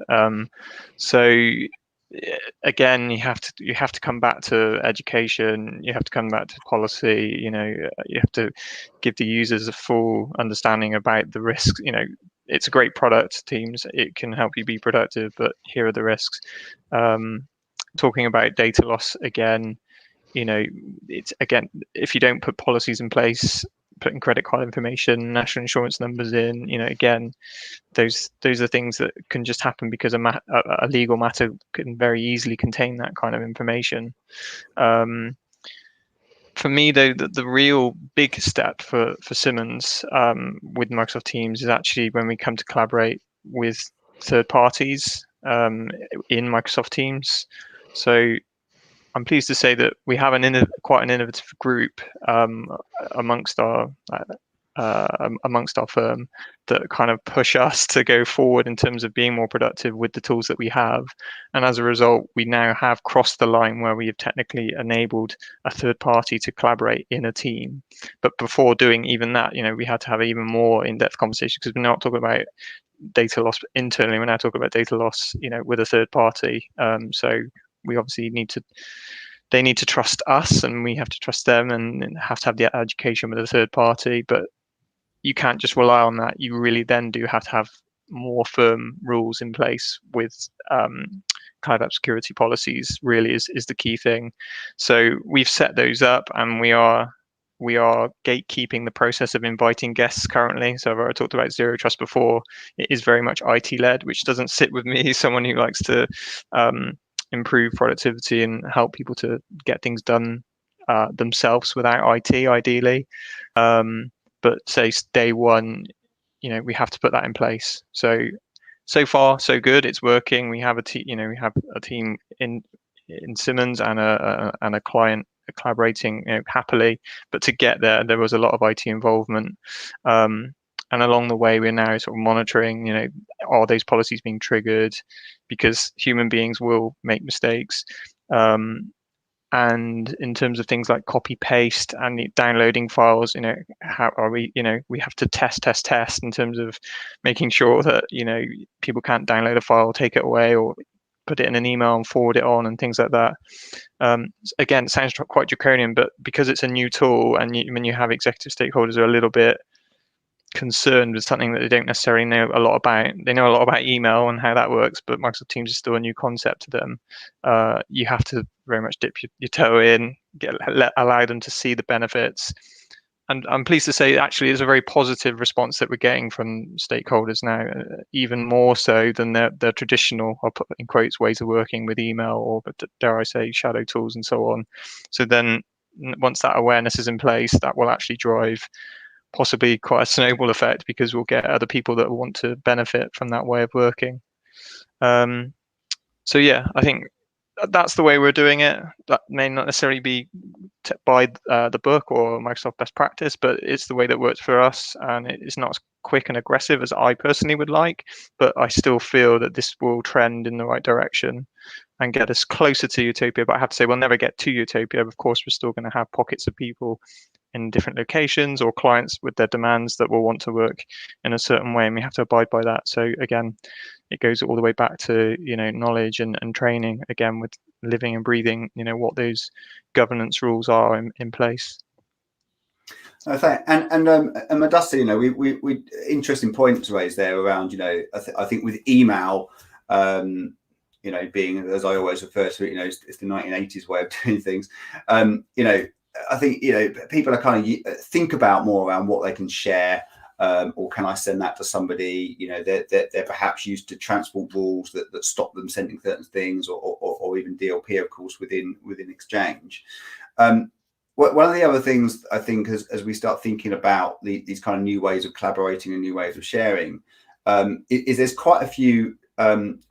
Speaker 6: So again, you have to come back to education. You have to come back to policy. You have to give the users a full understanding about the risks. It's a great product, Teams. It can help you be productive, but here are the risks. Talking about data loss again, it's again, if you don't put policies in place, putting credit card information, national insurance numbers in, again, those are things that can just happen because a legal matter can very easily contain that kind of information. For me, though, the real big step for Simmons with Microsoft Teams is actually when we come to collaborate with third parties in Microsoft Teams. So I'm pleased to say that we have quite an innovative group amongst our firm that kind of push us to go forward in terms of being more productive with the tools that we have. And as a result, we now have crossed the line where we have technically enabled a third party to collaborate in a team. But before doing even that, we had to have even more in-depth conversation, because we're not talking about data loss internally. We're now talking about data loss, with a third party. So we obviously they need to trust us, and we have to trust them, and have to have the education with a third party. But you can't just rely on that. You really then do have to have more firm rules in place with cloud app security policies. Really is the key thing. So we've set those up, and we are gatekeeping the process of inviting guests currently. So I've already talked about Zero Trust before. It is very much IT led, which doesn't sit with me. Someone who likes to improve productivity and help people to get things done themselves without IT, ideally. But say day one, we have to put that in place. So far, so good. It's working. We have a team in Simmons and a client collaborating happily. But to get there was a lot of IT involvement. And along the way, we're now sort of monitoring, are those policies being triggered? Because human beings will make mistakes. And in terms of things like copy paste and downloading files, how are we, we have to test in terms of making sure that, people can't download a file, take it away, or put it in an email and forward it on and things like that. Again, it sounds quite draconian, but because it's a new tool, and when you have executive stakeholders who are a little bit concerned with something that they don't necessarily know a lot about. They know a lot about email and how that works, but Microsoft Teams is still a new concept to them. You have to very much dip your toe in, allow them to see the benefits, and I'm pleased to say actually it's a very positive response that we're getting from stakeholders now, even more so than the traditional, I'll put in quotes, ways of working with email or, dare I say, shadow tools and so on. So then once that awareness is in place, that will actually drive possibly quite a snowball effect, because we'll get other people that want to benefit from that way of working. So yeah, I think that's the way we're doing it. That may not necessarily be by the book or Microsoft best practice, but it's the way that works for us, and it's not as quick and aggressive as I personally would like, but I still feel that this will trend in the right direction and get us closer to utopia. But I have to say, we'll never get to utopia. Of course, we're still going to have pockets of people in different locations or clients with their demands that will want to work in a certain way, and we have to abide by that. So again, it goes all the way back to, you know, knowledge and training, again, with living and breathing, you know, what those governance rules are in place.
Speaker 1: And Mudassar, you know, we interesting points raised there around, you know, I think with email, you know, being, as I always refer to it, you know, it's the 1980s way of doing things. You know, I think, you know, people are kind of think about more around what they can share, or can I send that to somebody? You know, they're perhaps used to transport rules that stop them sending certain things, or even DLP, of course, within Exchange. One of the other things I think, as we start thinking about these kind of new ways of collaborating and new ways of sharing, is there's quite a few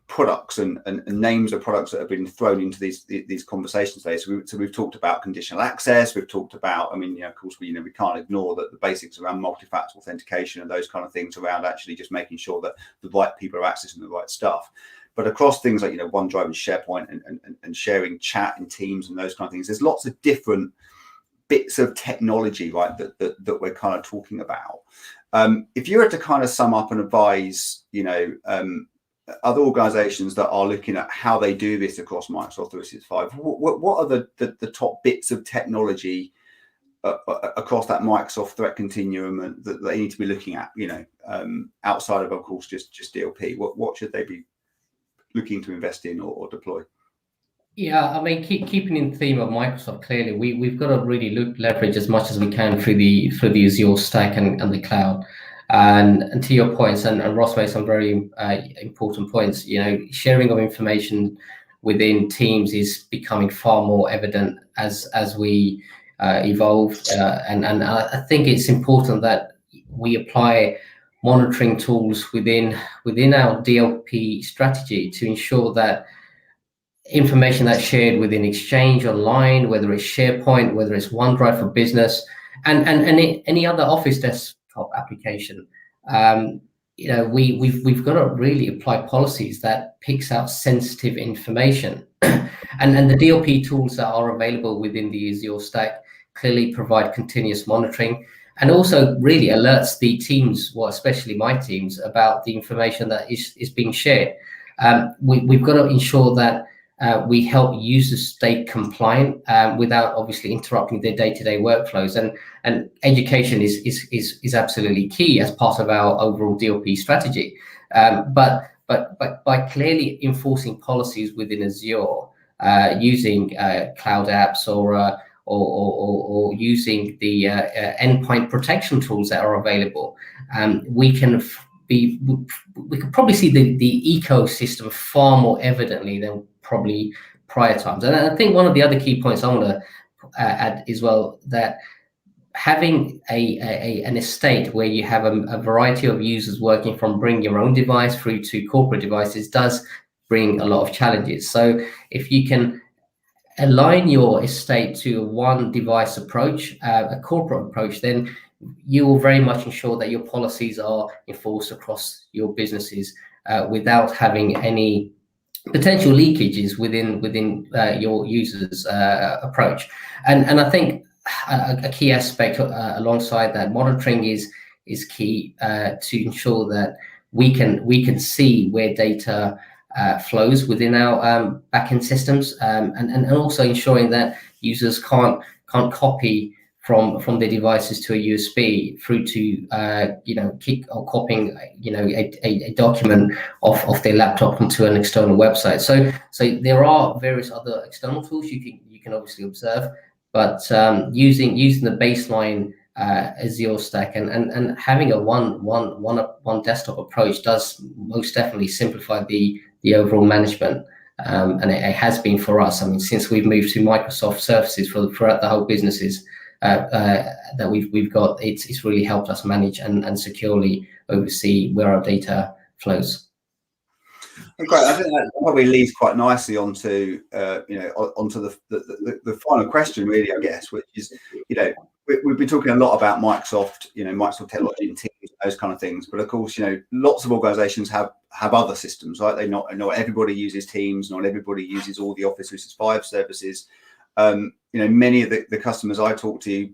Speaker 1: products and names of products that have been thrown into these conversations today. So we've talked about conditional access. We've talked about, I mean, you know, of course, we can't ignore the basics around multi-factor authentication and those kind of things around actually just making sure that the right people are accessing the right stuff. But across things like, you know, OneDrive and SharePoint and sharing chat in Teams and those kind of things, there's lots of different bits of technology, right, that we're kind of talking about. If you were to kind of sum up and advise, you know, other organizations that are looking at how they do this across Microsoft 365, what are the top bits of technology across that Microsoft threat continuum that they need to be looking at, you know, outside of course, just DLP? What should they be looking to invest in or deploy?
Speaker 2: Yeah, I mean, keeping in theme of Microsoft, clearly we've got to really leverage as much as we can through the Azure stack and the cloud. And to your points, and Ross made some very important points. You know, sharing of information within teams is becoming far more evident as we evolve, and I think it's important that we apply monitoring tools within our DLP strategy to ensure that information that's shared within Exchange online, whether it's SharePoint, whether it's OneDrive for Business, and any other Office desktop application, you know, we've got to really apply policies that picks out sensitive information, and the DLP tools that are available within the Azure stack clearly provide continuous monitoring, and also really alerts the teams, well, especially my teams, about the information that is being shared. We've got to ensure that we help users stay compliant without obviously interrupting their day-to-day workflows, and education is absolutely key as part of our overall DLP strategy. But by clearly enforcing policies within Azure, using cloud apps or using the endpoint protection tools that are available, we can probably see the ecosystem far more evidently than probably prior times. And I think one of the other key points I want to add as well, that having an estate where you have a variety of users working from bring your own device through to corporate devices does bring a lot of challenges. So if you can align your estate to a one device approach, a corporate approach, then you will very much ensure that your policies are enforced across your businesses without having any potential leakages within your users' approach. And I think a key aspect alongside that, monitoring is key to ensure that we can see where data flows within our backend systems, and also ensuring that users can't copy from their devices to a USB through to copying a document off their laptop onto an external website. So there are various other external tools you can obviously observe, but using the baseline Azure stack, and having a one desktop approach does most definitely simplify the overall management. And it has been for us. I mean, since we've moved to Microsoft services throughout the whole businesses that we've got, it's really helped us manage and securely oversee where our data flows.
Speaker 1: Great. I think that probably leads quite nicely onto onto the final question, really, I guess, which is, we've been talking a lot about Microsoft, Microsoft technology and Teams, those kind of things. But of course, lots of organisations have other systems, right? Not everybody uses Teams, not everybody uses all the Office 365 services. Many of the customers I talk to,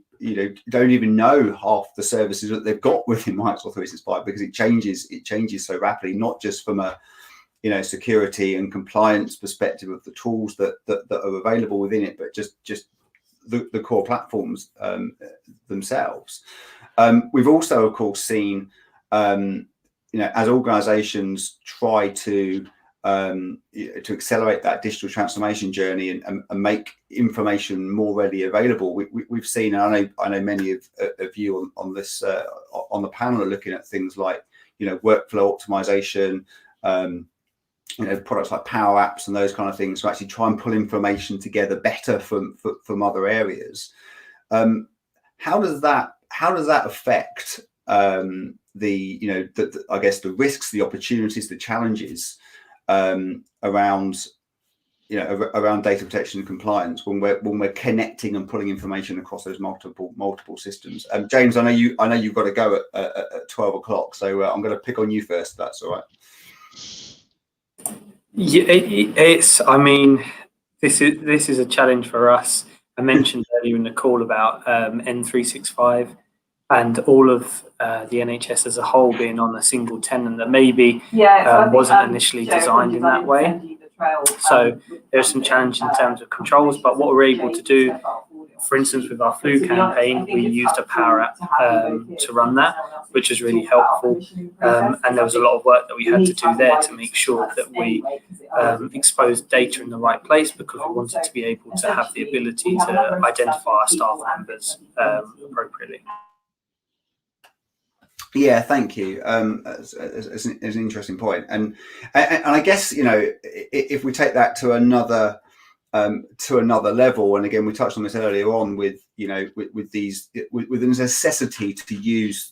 Speaker 1: don't even know half the services that they've got within Microsoft 365 because it changes so rapidly, not just from a security and compliance perspective of the tools that are available within it, but just the core platforms themselves. We've also, of course, seen, as organisations try to accelerate that digital transformation journey and make information more readily available. We've seen, and I know many of you on this on the panel are looking at things like workflow optimization. Products like Power Apps and those kind of things to actually try and pull information together better from other areas. How does that affect I guess the risks, the opportunities, the challenges around data protection and compliance when we're connecting and pulling information across those multiple systems? James, I know you've got to go at 12 o'clock, so I'm going to pick on you first, if that's all right.
Speaker 5: Yeah, this is a challenge for us. I mentioned earlier in the call about N365 and all of the NHS as a whole being on a single tenant that maybe wasn't initially designed in that way. So there's some challenge in terms of controls, but what we're able to do, for instance, with our flu campaign, we used a Power App to run that, which was really helpful. And there was a lot of work that we had to do there to make sure that we exposed data in the right place, because we wanted to be able to have the ability to identify our staff members appropriately.
Speaker 1: Yeah, thank you. It's an interesting point, and I guess if we take that to another level, and again we touched on this earlier on with the necessity to use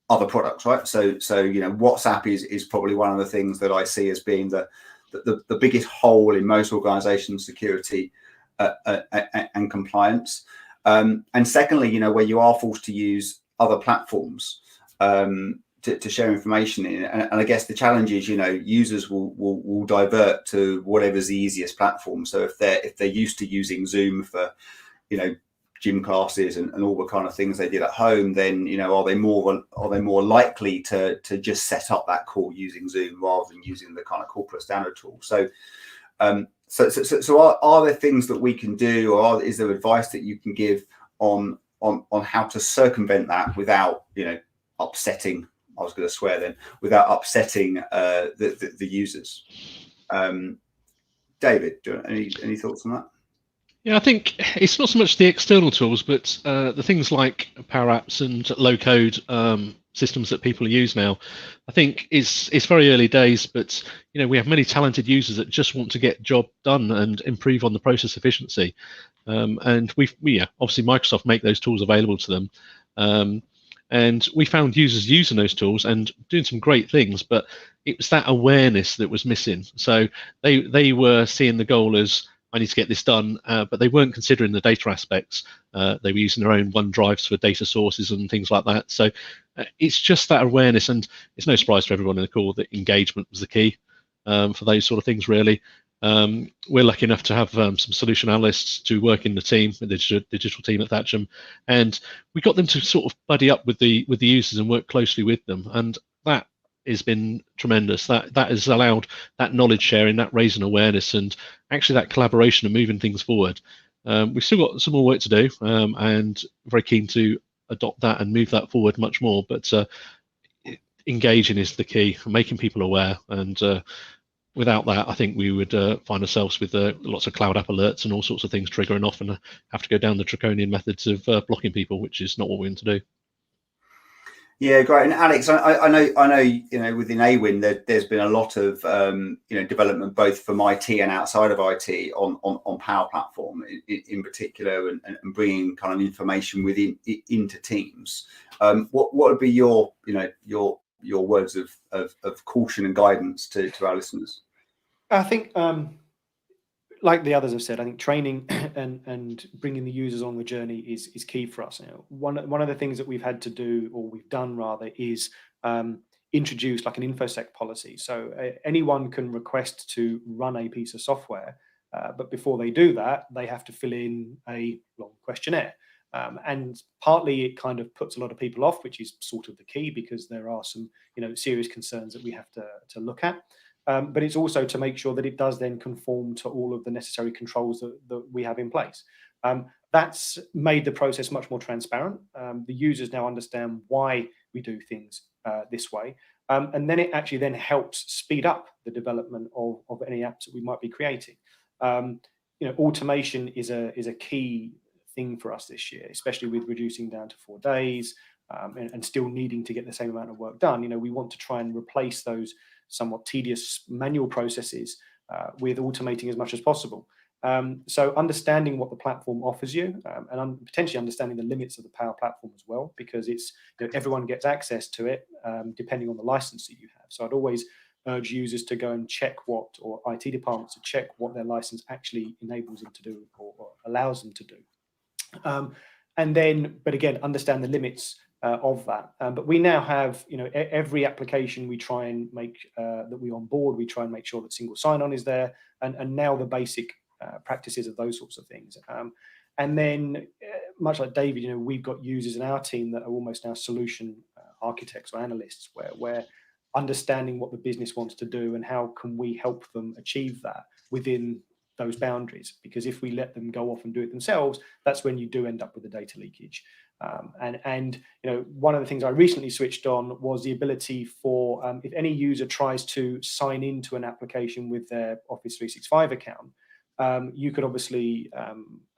Speaker 1: other products, right? So WhatsApp is probably one of the things that I see as being the biggest hole in most organisations' security and compliance. And secondly, where you are forced to use other platforms to share information in, and I guess the challenge is users will divert to whatever's the easiest platform. So if they're used to using Zoom for gym classes and all the kind of things they did at home, then are they more likely to just set up that call using Zoom rather than using the kind of corporate standard tool? So are there things that we can do, or is there advice that you can give on how to circumvent that without upsetting, I was going to swear then, without upsetting the users? David, do you have any thoughts on that?
Speaker 3: Yeah, I think it's not so much the external tools, but the things like Power Apps and low-code systems that people use now. I think it's very early days, but we have many talented users that just want to get job done and improve on the process efficiency. And we obviously Microsoft make those tools available to them. And we found users using those tools and doing some great things, but it was that awareness that was missing. So they were seeing the goal as, I need to get this done, but they weren't considering the data aspects. They were using their own OneDrives for data sources and things like that. So it's just that awareness, and it's no surprise to everyone in the call that engagement was the key for those sort of things, really. We're lucky enough to have some solution analysts to work in the team, the digital team at Thatcham, and we got them to sort of buddy up with the users and work closely with them, and that has been tremendous. That has allowed that knowledge sharing, that raising awareness, and actually that collaboration and moving things forward. We've still got some more work to do, and very keen to adopt that and move that forward much more. But engaging is the key, making people aware, and without that, I think we would find ourselves with lots of cloud app alerts and all sorts of things triggering off, and have to go down the draconian methods of blocking people, which is not what we're going to do.
Speaker 1: Yeah, great. And Alex, I know, you know, within Awin, there's been a lot of, you know, development both from IT and outside of IT on Power Platform in particular, and bringing kind of information within into teams. What would be your, you know, your words of caution and guidance to our listeners?
Speaker 4: I think, like the others have said, I think training and bringing the users on the journey is key for us. You know, one of the things that we've had to do, or we've done rather, is introduce like an InfoSec policy. So anyone can request to run a piece of software, but before they do that, they have to fill in a long questionnaire. And partly it kind of puts a lot of people off, which is sort of the key, because there are some, you know, serious concerns that we have to look at. But it's also to make sure that it does then conform to all of the necessary controls that we have in place. That's made the process much more transparent. The users now understand why we do things this way. And then it actually then helps speed up the development of any apps that we might be creating. You know, automation is a key thing for us this year, especially with reducing down to 4 days and still needing to get the same amount of work done. You know, we want to try and replace those somewhat tedious manual processes with automating as much as possible. So understanding what the platform offers you, and potentially understanding the limits of the Power Platform as well, because it's, you know, everyone gets access to it depending on the license that you have. So I'd always urge users to go and check what, or IT departments to check what their license actually enables them to do or allows them to do. And then, but again, understand the limits of that. But we now have, you know, every application we try and make that we onboard, we try and make sure that single sign-on is there, and now the basic practices of those sorts of things. And then, much like David, you know, we've got users in our team that are almost now solution architects or analysts, where understanding what the business wants to do and how can we help them achieve that within those boundaries. Because if we let them go off and do it themselves, that's when you do end up with the data leakage. And you know, one of the things I recently switched on was the ability for if any user tries to sign into an application with their Office 365 account, you could obviously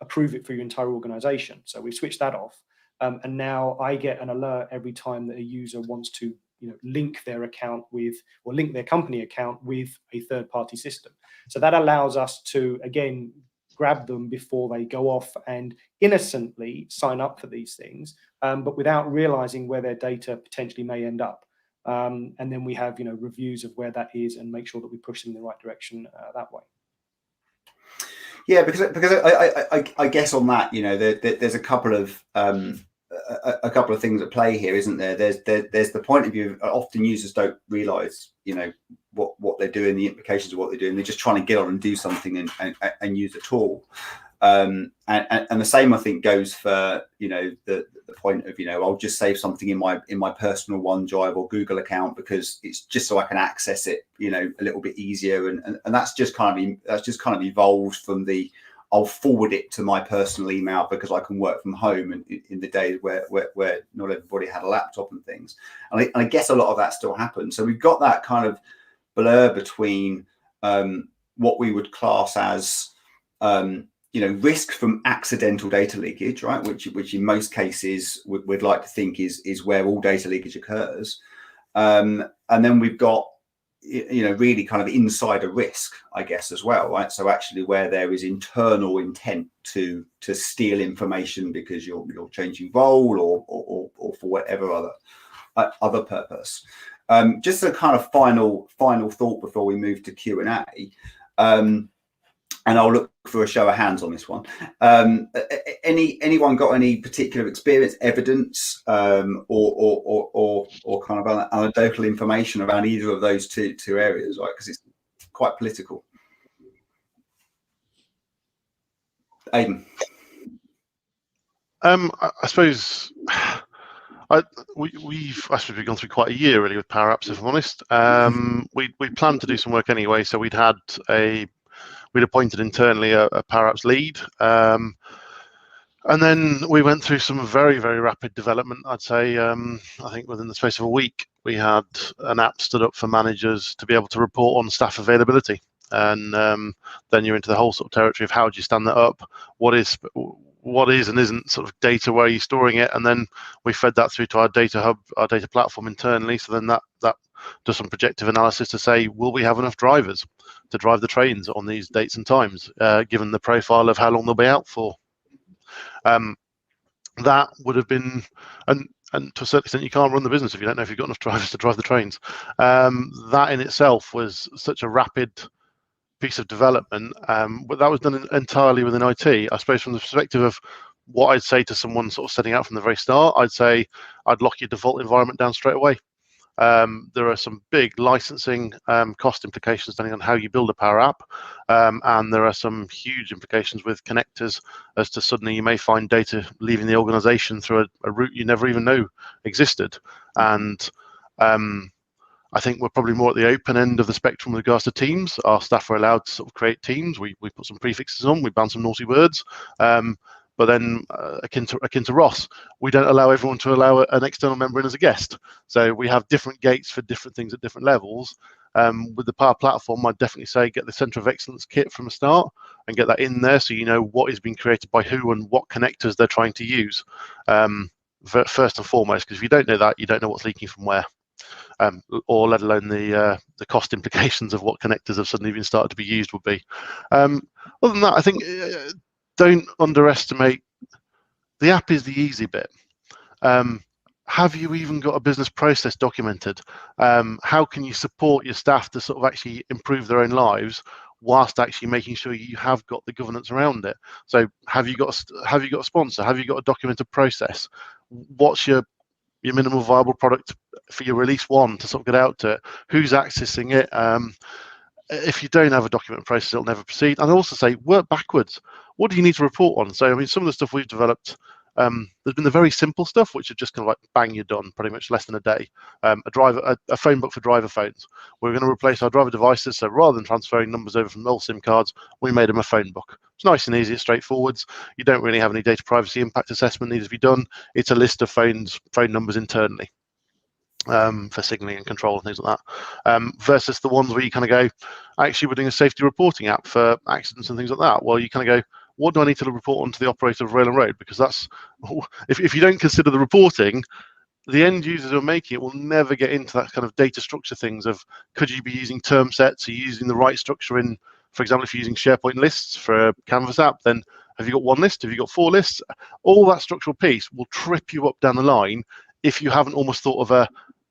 Speaker 4: approve it for your entire organization. So we've switched that off, and now I get an alert every time that a user wants to, you know, link their account with, or link their company account with, a third-party system. So that allows us to, again, grab them before they go off and innocently sign up for these things, but without realizing where their data potentially may end up. And then we have, you know, reviews of where that is and make sure that we push them in the right direction that way.
Speaker 1: Yeah, because I guess on that, you know, there's a couple of things at play here, isn't there? There's the point of view. Often users don't realise, you know, what they're doing, the implications of what they're doing. They're just trying to get on and do something and use a tool. And the same, I think, goes for, you know, the point of, you know, I'll just save something in my personal OneDrive or Google account because it's just so I can access it, you know, a little bit easier. And that's just kind of evolved from the, I'll forward it to my personal email because I can work from home and in the days where not everybody had a laptop and things. And I guess a lot of that still happens. So we've got that kind of blur between what we would class as, you know, risk from accidental data leakage, right? Which in most cases we'd like to think is where all data leakage occurs. And then we've got, you know, really kind of insider risk, I guess, as well, right? So actually where there is internal intent to steal information because you're changing role or for whatever other purpose. Just a kind of final thought before we move to Q&A. And I'll look for a show of hands on this one. Anyone got any particular experience, evidence, or kind of anecdotal information around either of those two areas, right? Because it's quite political. Aidan.
Speaker 8: I suppose we've gone through quite a year really with Power Apps, if I'm honest. We planned to do some work anyway, so we'd appointed internally a Power Apps lead, and then we went through some very, very rapid development. I'd say I think within the space of a week we had an app stood up for managers to be able to report on staff availability. And then you're into the whole sort of territory of how do you stand that up? What is and isn't sort of data, where are you storing it? And then we fed that through to our data hub, our data platform internally. So then that does some projective analysis to say, will we have enough drivers to drive the trains on these dates and times, given the profile of how long they'll be out for? That would have been, and to a certain extent, you can't run the business if you don't know if you've got enough drivers to drive the trains. That in itself was such a rapid piece of development, but that was done entirely within IT. I suppose from the perspective of what I'd say to someone sort of setting out from the very start, I'd say I'd lock your default environment down straight away. There are some big licensing cost implications depending on how you build a Power App, and there are some huge implications with connectors as to suddenly you may find data leaving the organization through a route you never even knew existed. And I think we're probably more at the open end of the spectrum with regards to teams. Our staff are allowed to sort of create teams. We put some prefixes on, we ban some naughty words. But then akin to Ross, we don't allow everyone to allow an external member in as a guest. So we have different gates for different things at different levels. With the Power Platform, I'd definitely say get the Centre of Excellence kit from the start and get that in there so you know what is being created by who and what connectors they're trying to use, first and foremost, because if you don't know that, you don't know what's leaking from where. Or let alone the cost implications of what connectors have suddenly been started to be used would be. Other than that, I think don't underestimate, the app is the easy bit. Have you even got a business process documented? How can you support your staff to sort of actually improve their own lives whilst actually making sure you have got the governance around it? So have you got a sponsor? Have you got a documented process? What's your minimal viable product for your release one to sort of get out to it? Who's accessing it? If you don't have a document process, it'll never proceed. And I also say work backwards. What do you need to report on? So I mean, some of the stuff we've developed, there's been the very simple stuff, which is just kind of like bang, you're done, pretty much less than a day. A phone book for driver phones. We're going to replace our driver devices, so rather than transferring numbers over from old SIM cards, we made them a phone book. It's nice and easy, it's straightforward. You don't really have any data privacy impact assessment needs to be done. It's a list of phone numbers internally for signaling and control and things like that, versus the ones where you kind of go, actually we're doing a safety reporting app for accidents and things like that. Well, you kind of go, what do I need to report on to the operator of Rowland Road? Because that's, if you don't consider the reporting, the end users who are making it will never get into that kind of data structure things of, could you be using term sets? Are you using the right structure in, for example, if you're using SharePoint lists for a Canvas app, then have you got one list? Have you got 4 lists? All that structural piece will trip you up down the line if you haven't almost thought of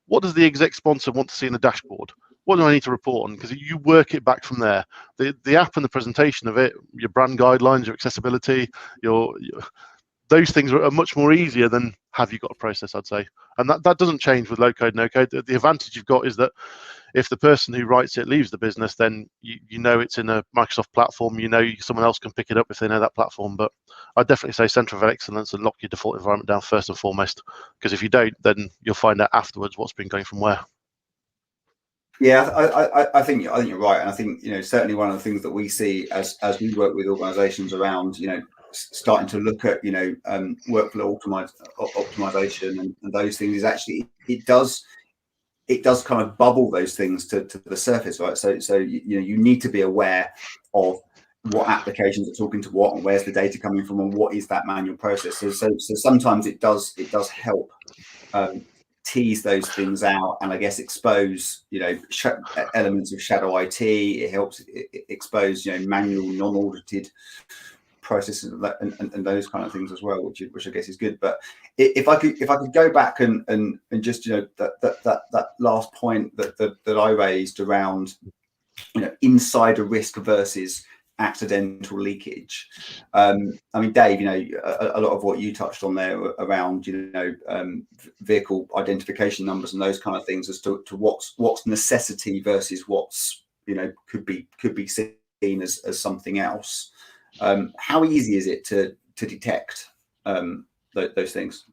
Speaker 8: what does the exec sponsor want to see in the dashboard? What do I need to report on? Because you work it back from there. The app and the presentation of it, your brand guidelines, your accessibility, those things are much more easier than have you got a process, I'd say. And that doesn't change with low code, no code. The advantage you've got is that if the person who writes it leaves the business, then you know it's in a Microsoft platform, you know someone else can pick it up if they know that platform. But I'd definitely say Centre of Excellence and lock your default environment down first and foremost, because if you don't, then you'll find out afterwards what's been going from where.
Speaker 1: Yeah, I think you're right, and I think certainly one of the things that we see as we work with organisations around starting to look at workflow optimization and those things is actually it does kind of bubble those things to the surface, right? So you need to be aware of what applications are talking to what and where's the data coming from and what is that manual process. So sometimes it does help tease those things out and I guess expose elements of shadow IT. It helps expose manual non-audited processes and those kind of things as well, which I guess is good. But if I could go back and just that last point that I raised around insider risk versus accidental leakage. I mean, Dave, a lot of what you touched on there around vehicle identification numbers and those kind of things as to what's necessity versus what's could be seen as something else. How easy is it to detect those things?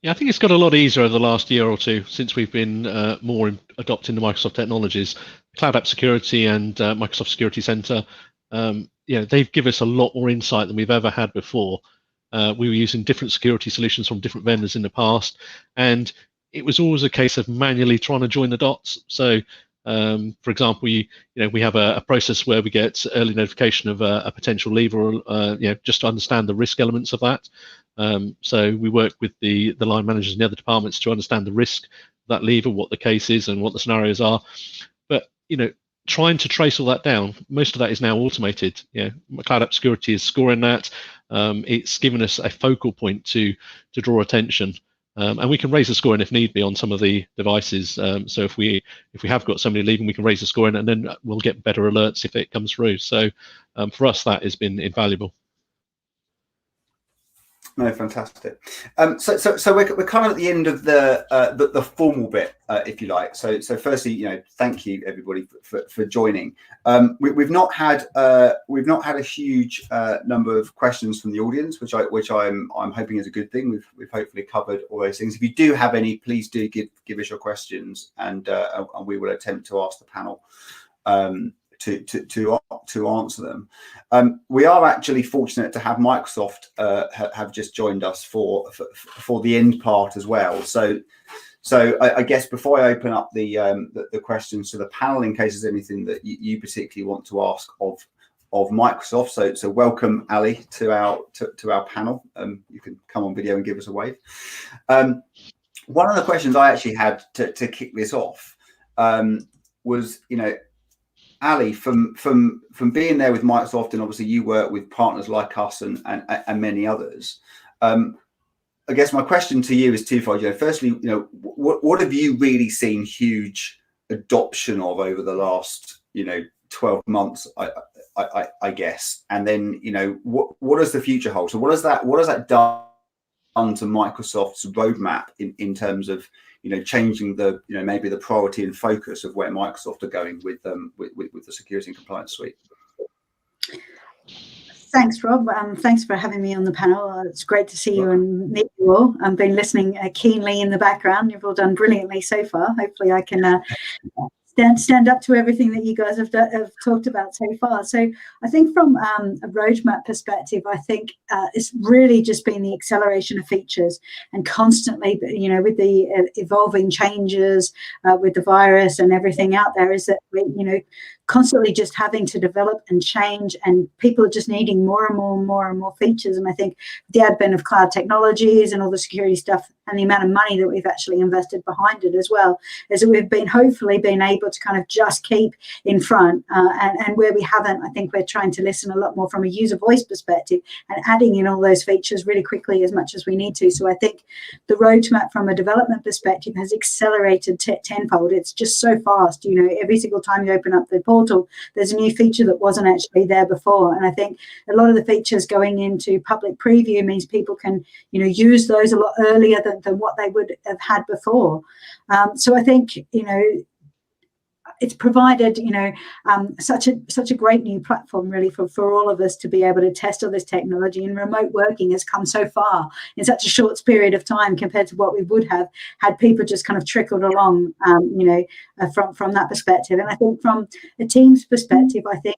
Speaker 3: Yeah, I think it's got a lot easier over the last year or two since we've been more adopting the Microsoft technologies. Cloud App Security and Microsoft Security Center, they've given us a lot more insight than we've ever had before. We were using different security solutions from different vendors in the past, and it was always a case of manually trying to join the dots. So, for example, we have a process where we get early notification of a potential leave, or just to understand the risk elements of that. So we work with the line managers in the other departments to understand the risk of that lever, what the case is, and what the scenarios are. But trying to trace all that down, most of that is now automated. Cloud App Security is scoring that. It's given us a focal point to draw attention. And we can raise the scoring if need be on some of the devices. So if we have got somebody leaving, we can raise the scoring, and then we'll get better alerts if it comes through. So for us, that has been invaluable.
Speaker 1: No, fantastic. So we're kind of at the end of the formal bit, if you like. So firstly, thank you everybody for joining. We've not had a huge number of questions from the audience, which I'm hoping is a good thing. We've hopefully covered all those things. If you do have any, please do give us your questions, and we will attempt to ask the panel to answer them. We are actually fortunate to have Microsoft have just joined us for the end part as well. So I guess before I open up the questions to the panel, in case there's anything that you particularly want to ask of Microsoft, so welcome Ali to our panel. You can come on video and give us a wave. One of the questions I actually had to kick this off was, Ali, from being there with Microsoft, and obviously you work with partners like us and many others. I guess my question to you is twofold. Firstly, what have you really seen huge adoption of over the last 12 months? I guess, and then what does the future hold? So what has that done to Microsoft's roadmap in terms of changing the maybe the priority and focus of where Microsoft are going with the security and compliance suite?
Speaker 9: Thanks, Rob. Thanks for having me on the panel. It's great to see you and meet you all. I've been listening keenly in the background. You've all done brilliantly so far. Hopefully I can stand up to everything that you guys have talked about so far. So I think from a roadmap perspective, I think it's really just been the acceleration of features, and constantly, with the evolving changes with the virus and everything out there, is that we, constantly just having to develop and change, and people are just needing more and more features. And I think the advent of cloud technologies and all the security stuff, and the amount of money that we've actually invested behind it as well, is that we've hopefully been able to kind of just keep in front, and where we haven't, I think we're trying to listen a lot more from a user voice perspective and adding in all those features really quickly as much as we need to. So I think the roadmap from a development perspective has accelerated tenfold. It's just so fast. Every single time you open up the portal, there's a new feature that wasn't actually there before. And I think a lot of the features going into public preview means people can use those a lot earlier than what they would have had before. So I think it's provided such a great new platform really for all of us to be able to test all this technology. And remote working has come so far in such a short period of time compared to what we would have had people just kind of trickled along from that perspective. And I think from a Teams perspective, I think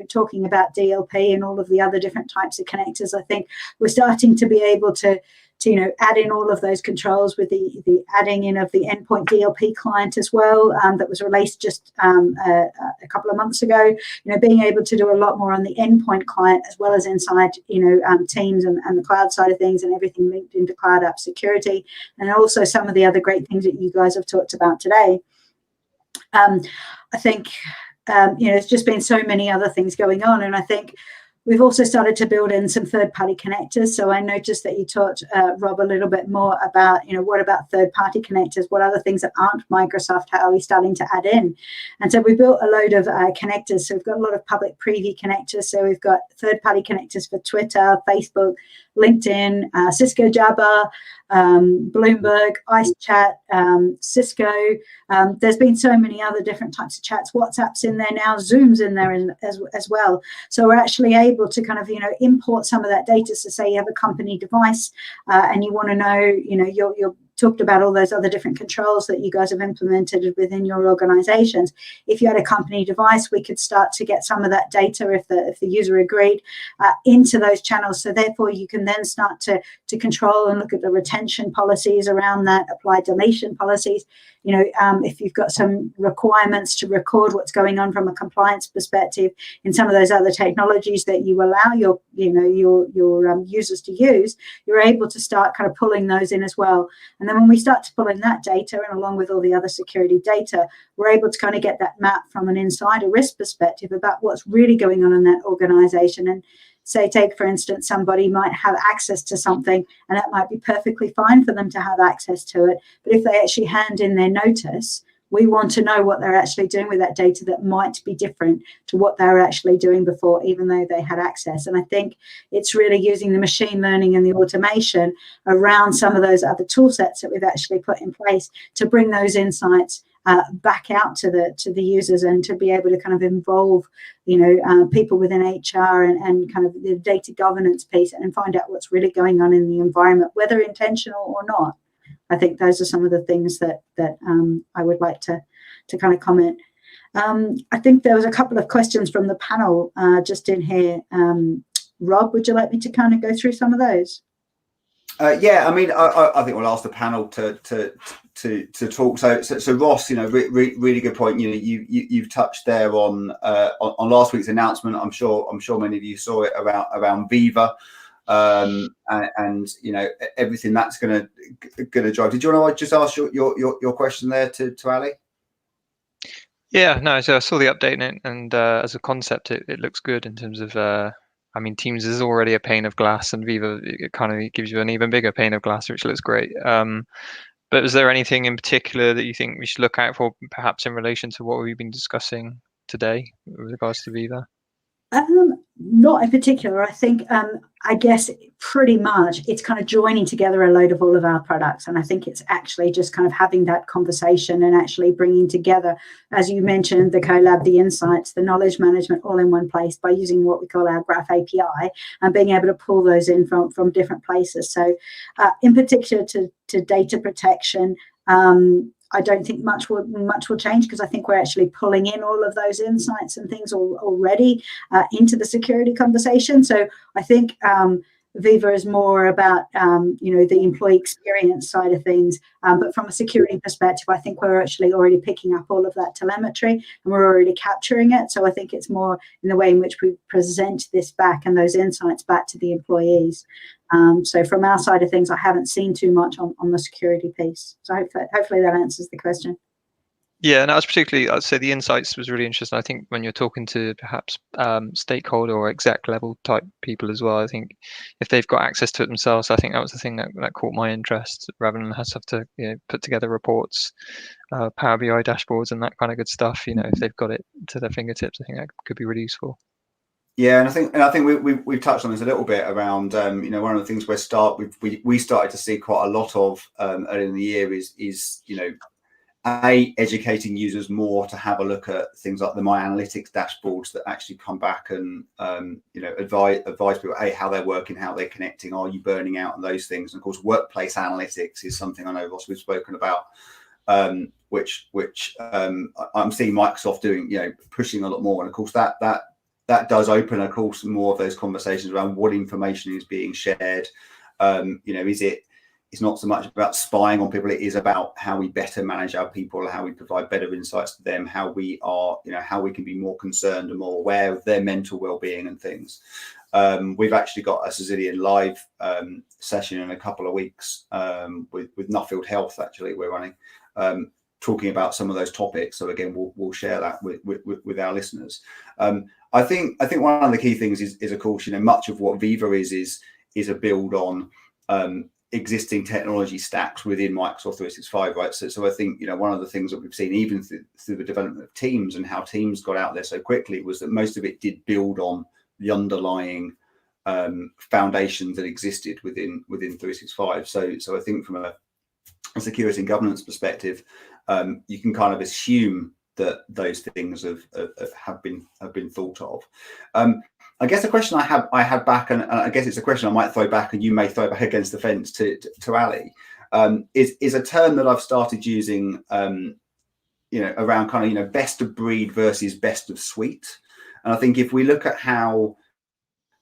Speaker 9: talking about DLP and all of the other different types of connectors, I think we're starting to be able to add in all of those controls with the adding in of the endpoint DLP client as well, that was released just a couple of months ago. Being able to do a lot more on the endpoint client as well as inside Teams and the cloud side of things, and everything linked into Cloud App Security, and also some of the other great things that you guys have talked about today. I think there's just been so many other things going on, and I think we've also started to build in some third-party connectors. So I noticed that you taught Rob a little bit more about, what about third-party connectors? What other things that aren't Microsoft? How are we starting to add in? And so we built a load of connectors. So we've got a lot of public preview connectors. So we've got third-party connectors for Twitter, Facebook, LinkedIn, Cisco Jabber, Bloomberg, Ice Chat, Cisco. There's been so many other different types of chats. WhatsApp's in there now, Zoom's in there as well. So we're actually able to kind of import some of that data. So say you have a company device and you want to know your talked about all those other different controls that you guys have implemented within your organizations. If you had a company device, we could start to get some of that data, if the user agreed, into those channels. So therefore you can then start to control and look at the retention policies around that, apply deletion policies. If you've got some requirements to record what's going on from a compliance perspective in some of those other technologies that you allow your users to use, you're able to start kind of pulling those in as well. And then when we start to pull in that data, and along with all the other security data, we're able to kind of get that map from an insider risk perspective about what's really going on in that organization. And say, take for instance, somebody might have access to something, and that might be perfectly fine for them to have access to it. But if they actually hand in their notice, we want to know what they're actually doing with that data that might be different to what they were actually doing before, even though they had access. And I think it's really using the machine learning and the automation around some of those other tool sets that we've actually put in place to bring those insights back out to the users, and to be able to kind of involve people within HR and kind of the data governance piece, and find out what's really going on in the environment, whether intentional or not. I think those are some of the things that I would like to kind of comment. I think there was a couple of questions from the panel just in here. Rob, would you like me to kind of go through some of those?
Speaker 1: Yeah, I mean, I think we'll ask the panel to talk. So Ross, really good point. You've touched there on last week's announcement. I'm sure many of you saw it around Viva. And everything that's going to drive. Did you want to just ask your question there to Ali?
Speaker 6: Yeah, no. So I saw the update, and as a concept, it looks good in terms of. Teams is already a pane of glass, and Viva it kind of gives you an even bigger pane of glass, which looks great. But is there anything in particular that you think we should look out for, perhaps in relation to what we've been discussing today with regards to Viva?
Speaker 9: Not in particular. I think, I guess pretty much it's kind of joining together a load of all of our products. And I think it's actually just kind of having that conversation and actually bringing together, as you mentioned, the collab, the insights, the knowledge management all in one place by using what we call our Graph API and being able to pull those in from different places. So in particular to data protection, I don't think much will change, because I think we're actually pulling in all of those insights and things already into the security conversation. So I think Viva is more about the employee experience side of things, but from a security perspective, I think we're actually already picking up all of that telemetry and we're already capturing it. So I think it's more in the way in which we present this back and those insights back to the employees. So from our side of things, I haven't seen too much on the security piece. So hopefully that answers the question.
Speaker 6: Yeah, and I was particularly, I'd say the insights was really interesting. I think when you're talking to perhaps stakeholder or exec level type people as well, I think if they've got access to it themselves, I think that was the thing that caught my interest, rather than have to put together reports, Power BI dashboards and that kind of good stuff. If they've got it to their fingertips, I think that could be really useful.
Speaker 1: Yeah, and I think we've touched on this a little bit around one of the things we started to see quite a lot of early in the year is educating users more to have a look at things like the My Analytics dashboards that actually come back and advise people how they're working, how they're connecting, are you burning out, and those things. And of course, workplace analytics is something I know Ross we've spoken about, which I'm seeing Microsoft doing, pushing a lot more. And of course that does open, of course, more of those conversations around what information is being shared. It's not so much about spying on people. It is about how we better manage our people, how we provide better insights to them, how we are, how we can be more concerned and more aware of their mental well-being and things. We've actually got a Cisilion live session in a couple of weeks with Nuffield Health. Actually, we're running, talking about some of those topics. So again, we'll share that with our listeners. I think one of the key things is of course, much of what Viva is a build on existing technology stacks within Microsoft 365, right? So I think, one of the things that we've seen even through the development of Teams and how Teams got out there so quickly was that most of it did build on the underlying foundations that existed within 365. So I think from a security and governance perspective, you can kind of assume that those things have been thought of. I guess the question I had back, and I guess it's a question I might throw back, and you may throw back against the fence to Ali. is a term that I've started using, around kind of, best of breed versus best of suite. And I think if we look at how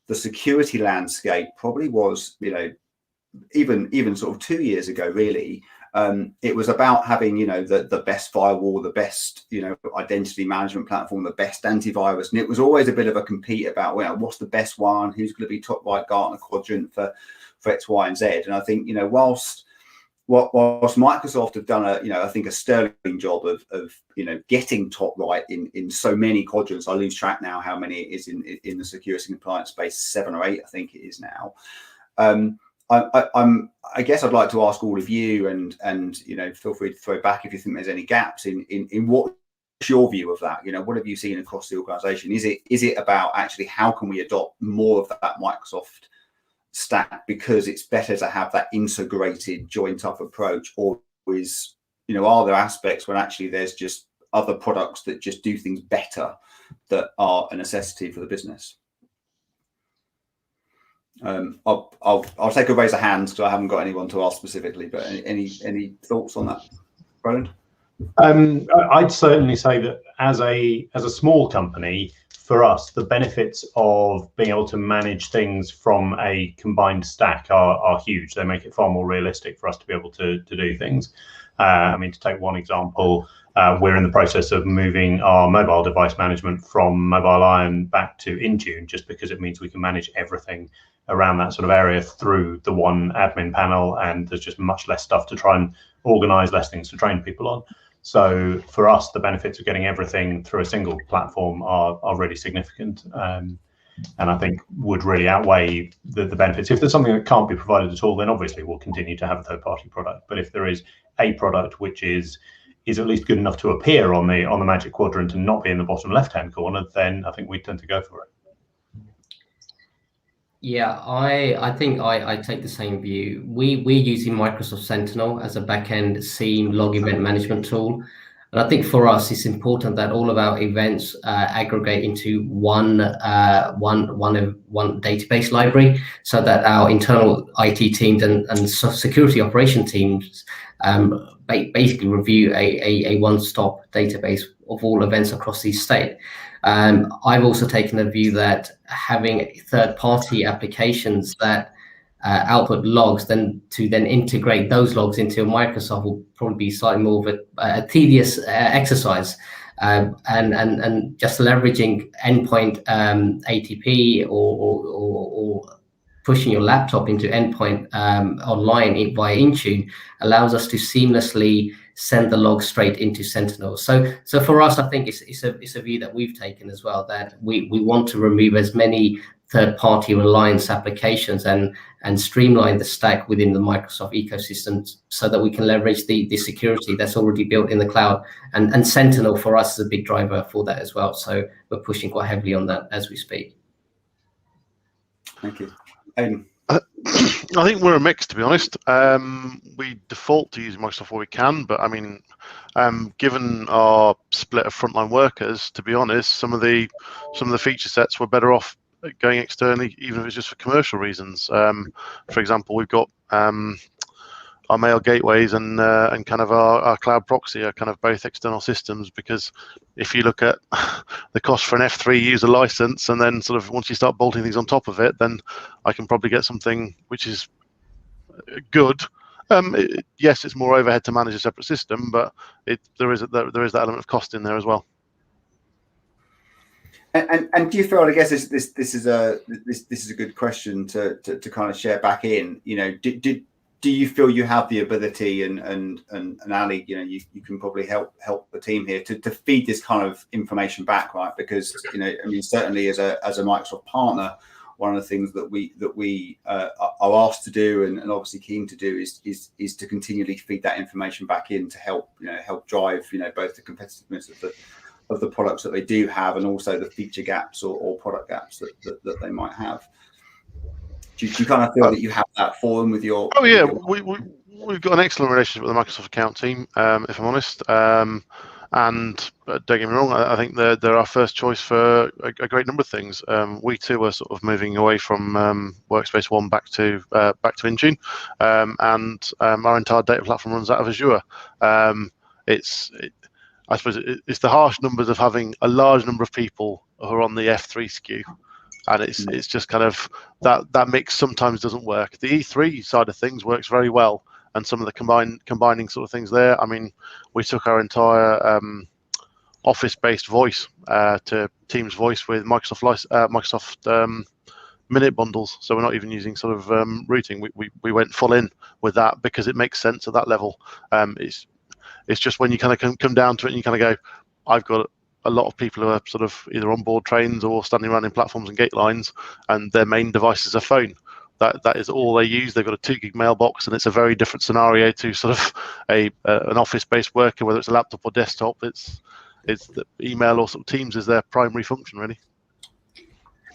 Speaker 1: the security landscape probably was, even sort of 2 years ago, really, it was about having, the best firewall, the best, identity management platform, the best antivirus. And it was always a bit of a compete about, what's the best one? Who's going to be top right Gartner quadrant for X, Y, and Z? And I think, whilst Microsoft have done I think a sterling job of getting top right in so many quadrants. I lose track now how many it is in the security and compliance space, 7 or 8, I think it is now. I guess I'd like to ask all of you, and feel free to throw back if you think there's any gaps in what's your view of that. What have you seen across the organisation? Is it about actually how can we adopt more of that Microsoft stack because it's better to have that integrated joint up approach, or is are there aspects when actually there's just other products that just do things better that are a necessity for the business? I'll take a raise of hands because I haven't got anyone to ask specifically, but any thoughts on that, Rowland?
Speaker 7: I'd certainly say that as a small company, for us, the benefits of being able to manage things from a combined stack are huge. They make it far more realistic for us to be able to do things. To take one example, we're in the process of moving our mobile device management from Mobile Iron back to Intune, just because it means we can manage everything around that sort of area through the one admin panel, and there's just much less stuff to try and organize, less things to train people on. So for us, the benefits of getting everything through a single platform are really significant, and I think would really outweigh the benefits. If there's something that can't be provided at all, then obviously we'll continue to have a third-party product. But if there is a product which is at least good enough to appear on the Magic Quadrant and not be in the bottom left-hand corner, then I think we tend to go for it.
Speaker 2: Yeah, I think I take the same view. We're using Microsoft Sentinel as a back-end SIEM log event management tool. And I think for us, it's important that all of our events aggregate into one database library, so that our internal IT teams and security operation teams basically review a one-stop database of all events across the estate. I've also taken the view that having third-party applications that output logs, then integrate those logs into Microsoft will probably be slightly more of a tedious exercise. And just leveraging endpoint ATP or pushing your laptop into endpoint online via Intune allows us to seamlessly send the log straight into Sentinel. So for us, I think it's a view that we've taken as well, that we want to remove as many third-party reliance applications and streamline the stack within the Microsoft ecosystem so that we can leverage the security that's already built in the cloud. And Sentinel for us is a big driver for that as well. So we're pushing quite heavily on that as we speak.
Speaker 1: Thank you. Aidan.
Speaker 8: I think we're a mix, to be honest. We default to using Microsoft where we can, but given our split of frontline workers, to be honest, some of the feature sets were better off going externally, even if it's just for commercial reasons. For example, we've got our mail gateways and kind of our cloud proxy are kind of both external systems, because if you look at the cost for an F3 user license, and then sort of once you start bolting things on top of it, then I can probably get something which is good. Yes, it's more overhead to manage a separate system, but there is that element of cost in there as well.
Speaker 1: And do you feel, I guess this is a good question to kind of share back in, do you feel you have the ability, and Ali, you can probably help the team here to feed this kind of information back, right? Because certainly as a Microsoft partner, one of the things that we are asked to do and obviously keen to do is to continually feed that information back in to help drive both the competitiveness of the products that they do have, and also the feature gaps or product gaps that they might have. Do you kind of feel that you have that forum with your?
Speaker 8: Oh yeah, we've got an excellent relationship with the Microsoft account team, if I'm honest. And don't get me wrong, I think they're our first choice for a great number of things. We too are sort of moving away from Workspace ONE back to Intune, and our entire data platform runs out of Azure. I suppose it's the harsh numbers of having a large number of people who are on the F3 SKU, and it's just kind of that mix sometimes doesn't work. The E3 side of things works very well, and some of the combining sort of things there. I mean, we took our entire Office-based voice to Teams voice with Microsoft minute bundles, so we're not even using sort of routing. We went full in with that because it makes sense at that level. It's just when you kind of come down to it and you kind of go, I've got a lot of people who are sort of either on board trains or standing around in platforms and gate lines, and their main device is a phone. That is all they use. They've got a 2 gig mailbox, and it's a very different scenario to sort of an office-based worker, whether it's a laptop or desktop. It's the email or sort of Teams is their primary function, really.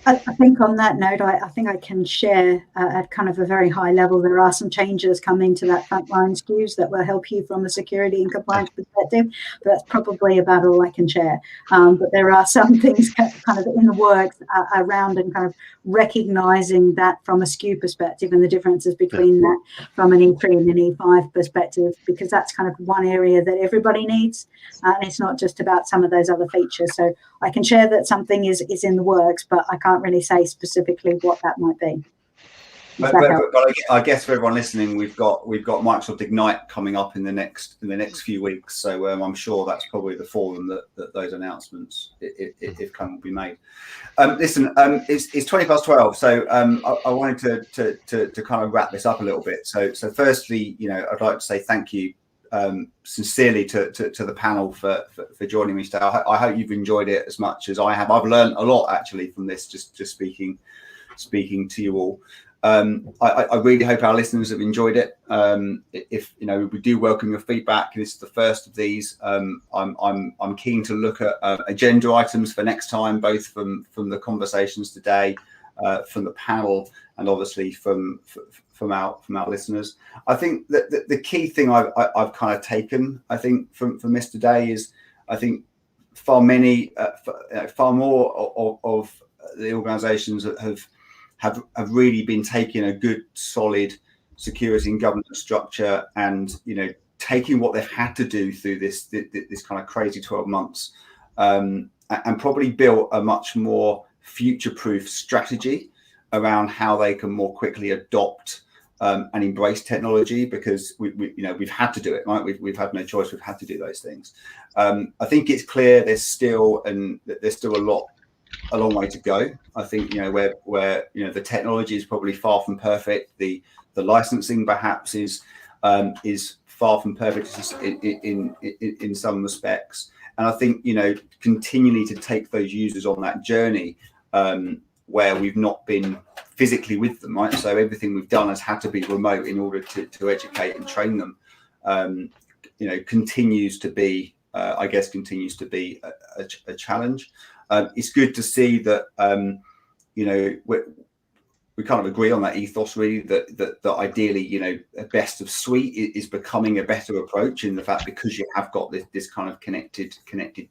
Speaker 9: I think on that note, I think I can share at kind of a very high level. There are some changes coming to that frontline SKUs that will help you from a security and compliance perspective. But that's probably about all I can share. But there are some things kind of in the works around and kind of recognizing that from a SKU perspective and the differences between that from an E3 and an E5 perspective, because that's kind of one area that everybody needs. And it's not just about some of those other features. So I can share that something is in the works, but I can't really say specifically what that might be.
Speaker 1: But I guess for everyone listening, we've got Microsoft Ignite coming up in the next few weeks, so I'm sure that's probably the forum that those announcements, if can, will be made. Listen, it's 12:20, so I wanted to kind of wrap this up a little bit. So firstly, I'd like to say thank you sincerely to the panel for joining me today. I hope you've enjoyed it as much as I have. I've learned a lot actually from this, just speaking to you all. I really hope our listeners have enjoyed it. If we do welcome your feedback. This is the first of these. I'm keen to look at agenda items for next time, both from the conversations today, from the panel, and obviously from our listeners. I think that the key thing I've kind of taken, I think, from this today is, I think far more of the organisations that have really been taking a good, solid security and governance structure, and taking what they've had to do through this kind of crazy 12 months, and probably built a much more future-proof strategy around how they can more quickly adopt and embrace technology, because we've had to do it, right? We've had no choice. We've had to do those things. I think it's clear there's still a long way to go. I think where the technology is probably far from perfect. The licensing perhaps is far from perfect in some respects. And I think continually to take those users on that journey where we've not been physically with them, right? So everything we've done has had to be remote in order to educate and train them. Continues to be a challenge. It's good to see that we kind of agree on that ethos, really, that ideally a best of suite is becoming a better approach, in the fact, because you have got this kind of connected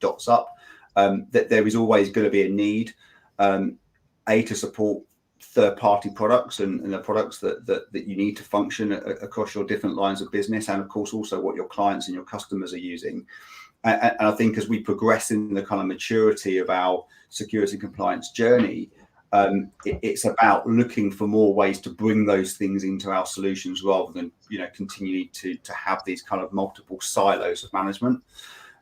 Speaker 1: dots up, that there is always going to be a need to support third-party products and the products that you need to function across your different lines of business, and of course also what your clients and your customers are using. And I think as we progress in the kind of maturity of our security and compliance journey, it's about looking for more ways to bring those things into our solutions, rather than continuing to have these kind of multiple silos of management.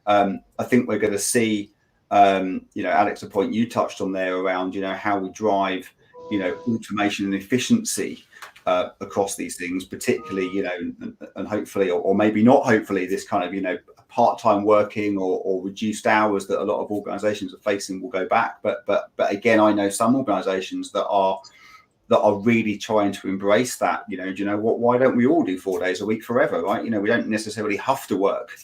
Speaker 1: I think we're going to see, Alex, a point you touched on there around how we drive automation and efficiency across these things, particularly and hopefully, or maybe not hopefully, this kind of part-time working or reduced hours that a lot of organizations are facing will go back. But again, I know some organizations that are really trying to embrace that. Why don't we all do 4 days a week forever, right? We don't necessarily have to work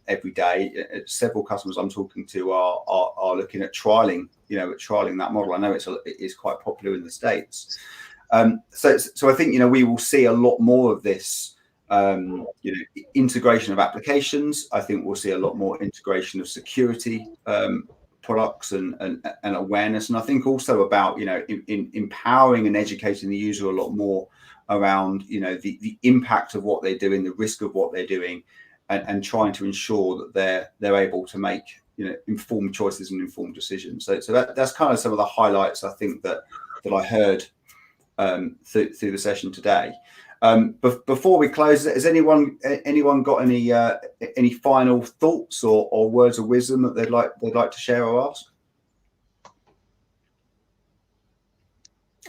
Speaker 1: every day. Several customers I'm talking to are looking at trialing that model. I know it is quite popular in the States. So I think we will see a lot more of this integration of applications. I think we'll see a lot more integration of security products and awareness, and I think also about empowering and educating the user a lot more around the impact of what they're doing, the risk of what they're doing, and trying to ensure that they're able to make informed choices and informed decisions. So that's kind of some of the highlights I think that I heard through the session today. But before we close, has anyone got any final thoughts or words of wisdom that they'd like to share or ask?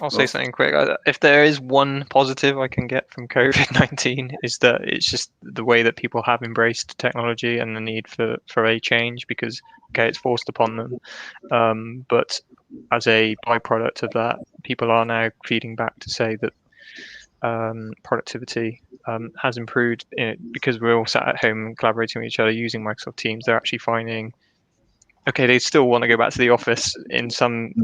Speaker 6: I'll say something quick. If there is one positive I can get from COVID-19 is that it's just the way that people have embraced technology and the need for a change, because it's forced upon them. But as a byproduct of that, people are now feeding back to say that productivity has improved because we're all sat at home collaborating with each other using Microsoft Teams. They're actually finding, they still want to go back to the office in some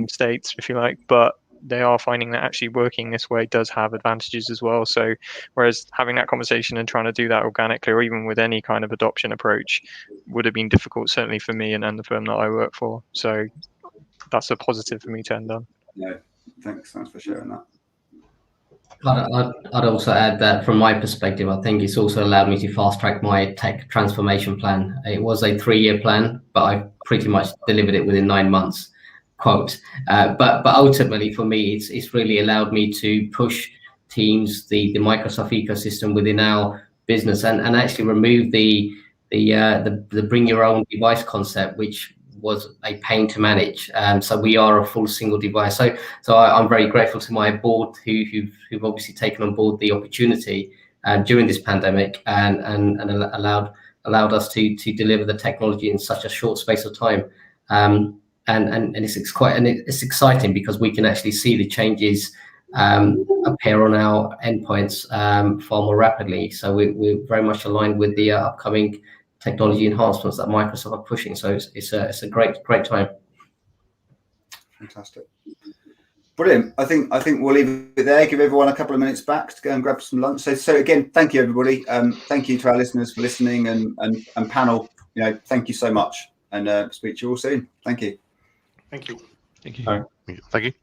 Speaker 6: states, if you like, but they are finding that actually working this way does have advantages as well. So whereas having that conversation and trying to do that organically, or even with any kind of adoption approach, would have been difficult, certainly for me and the firm that I work for. So that's a positive for me to end on.
Speaker 1: No, thanks for sharing that.
Speaker 2: I'd also add that from my perspective, I think it's also allowed me to fast track my tech transformation plan. It was a 3-year plan, but I pretty much delivered it within 9 months, quote. But ultimately for me, it's really allowed me to push Teams, the Microsoft ecosystem within our business, and actually remove the bring your own device concept, which was a pain to manage. So we are a full single device. So I'm very grateful to my board who've obviously taken on board the opportunity during this pandemic and allowed us to deliver the technology in such a short space of time. And it's exciting because we can actually see the changes appear on our endpoints far more rapidly. So we're very much aligned with the upcoming technology enhancements that Microsoft are pushing. So it's a great time.
Speaker 1: Fantastic. Brilliant. I think we'll leave it there. Give everyone a couple of minutes back to go and grab some lunch. So again, thank you everybody. Thank you to our listeners for listening and panel. Thank you so much, and speak to you all soon. Thank you.
Speaker 4: Thank you.
Speaker 3: Thank you.
Speaker 7: All right.
Speaker 8: Thank you.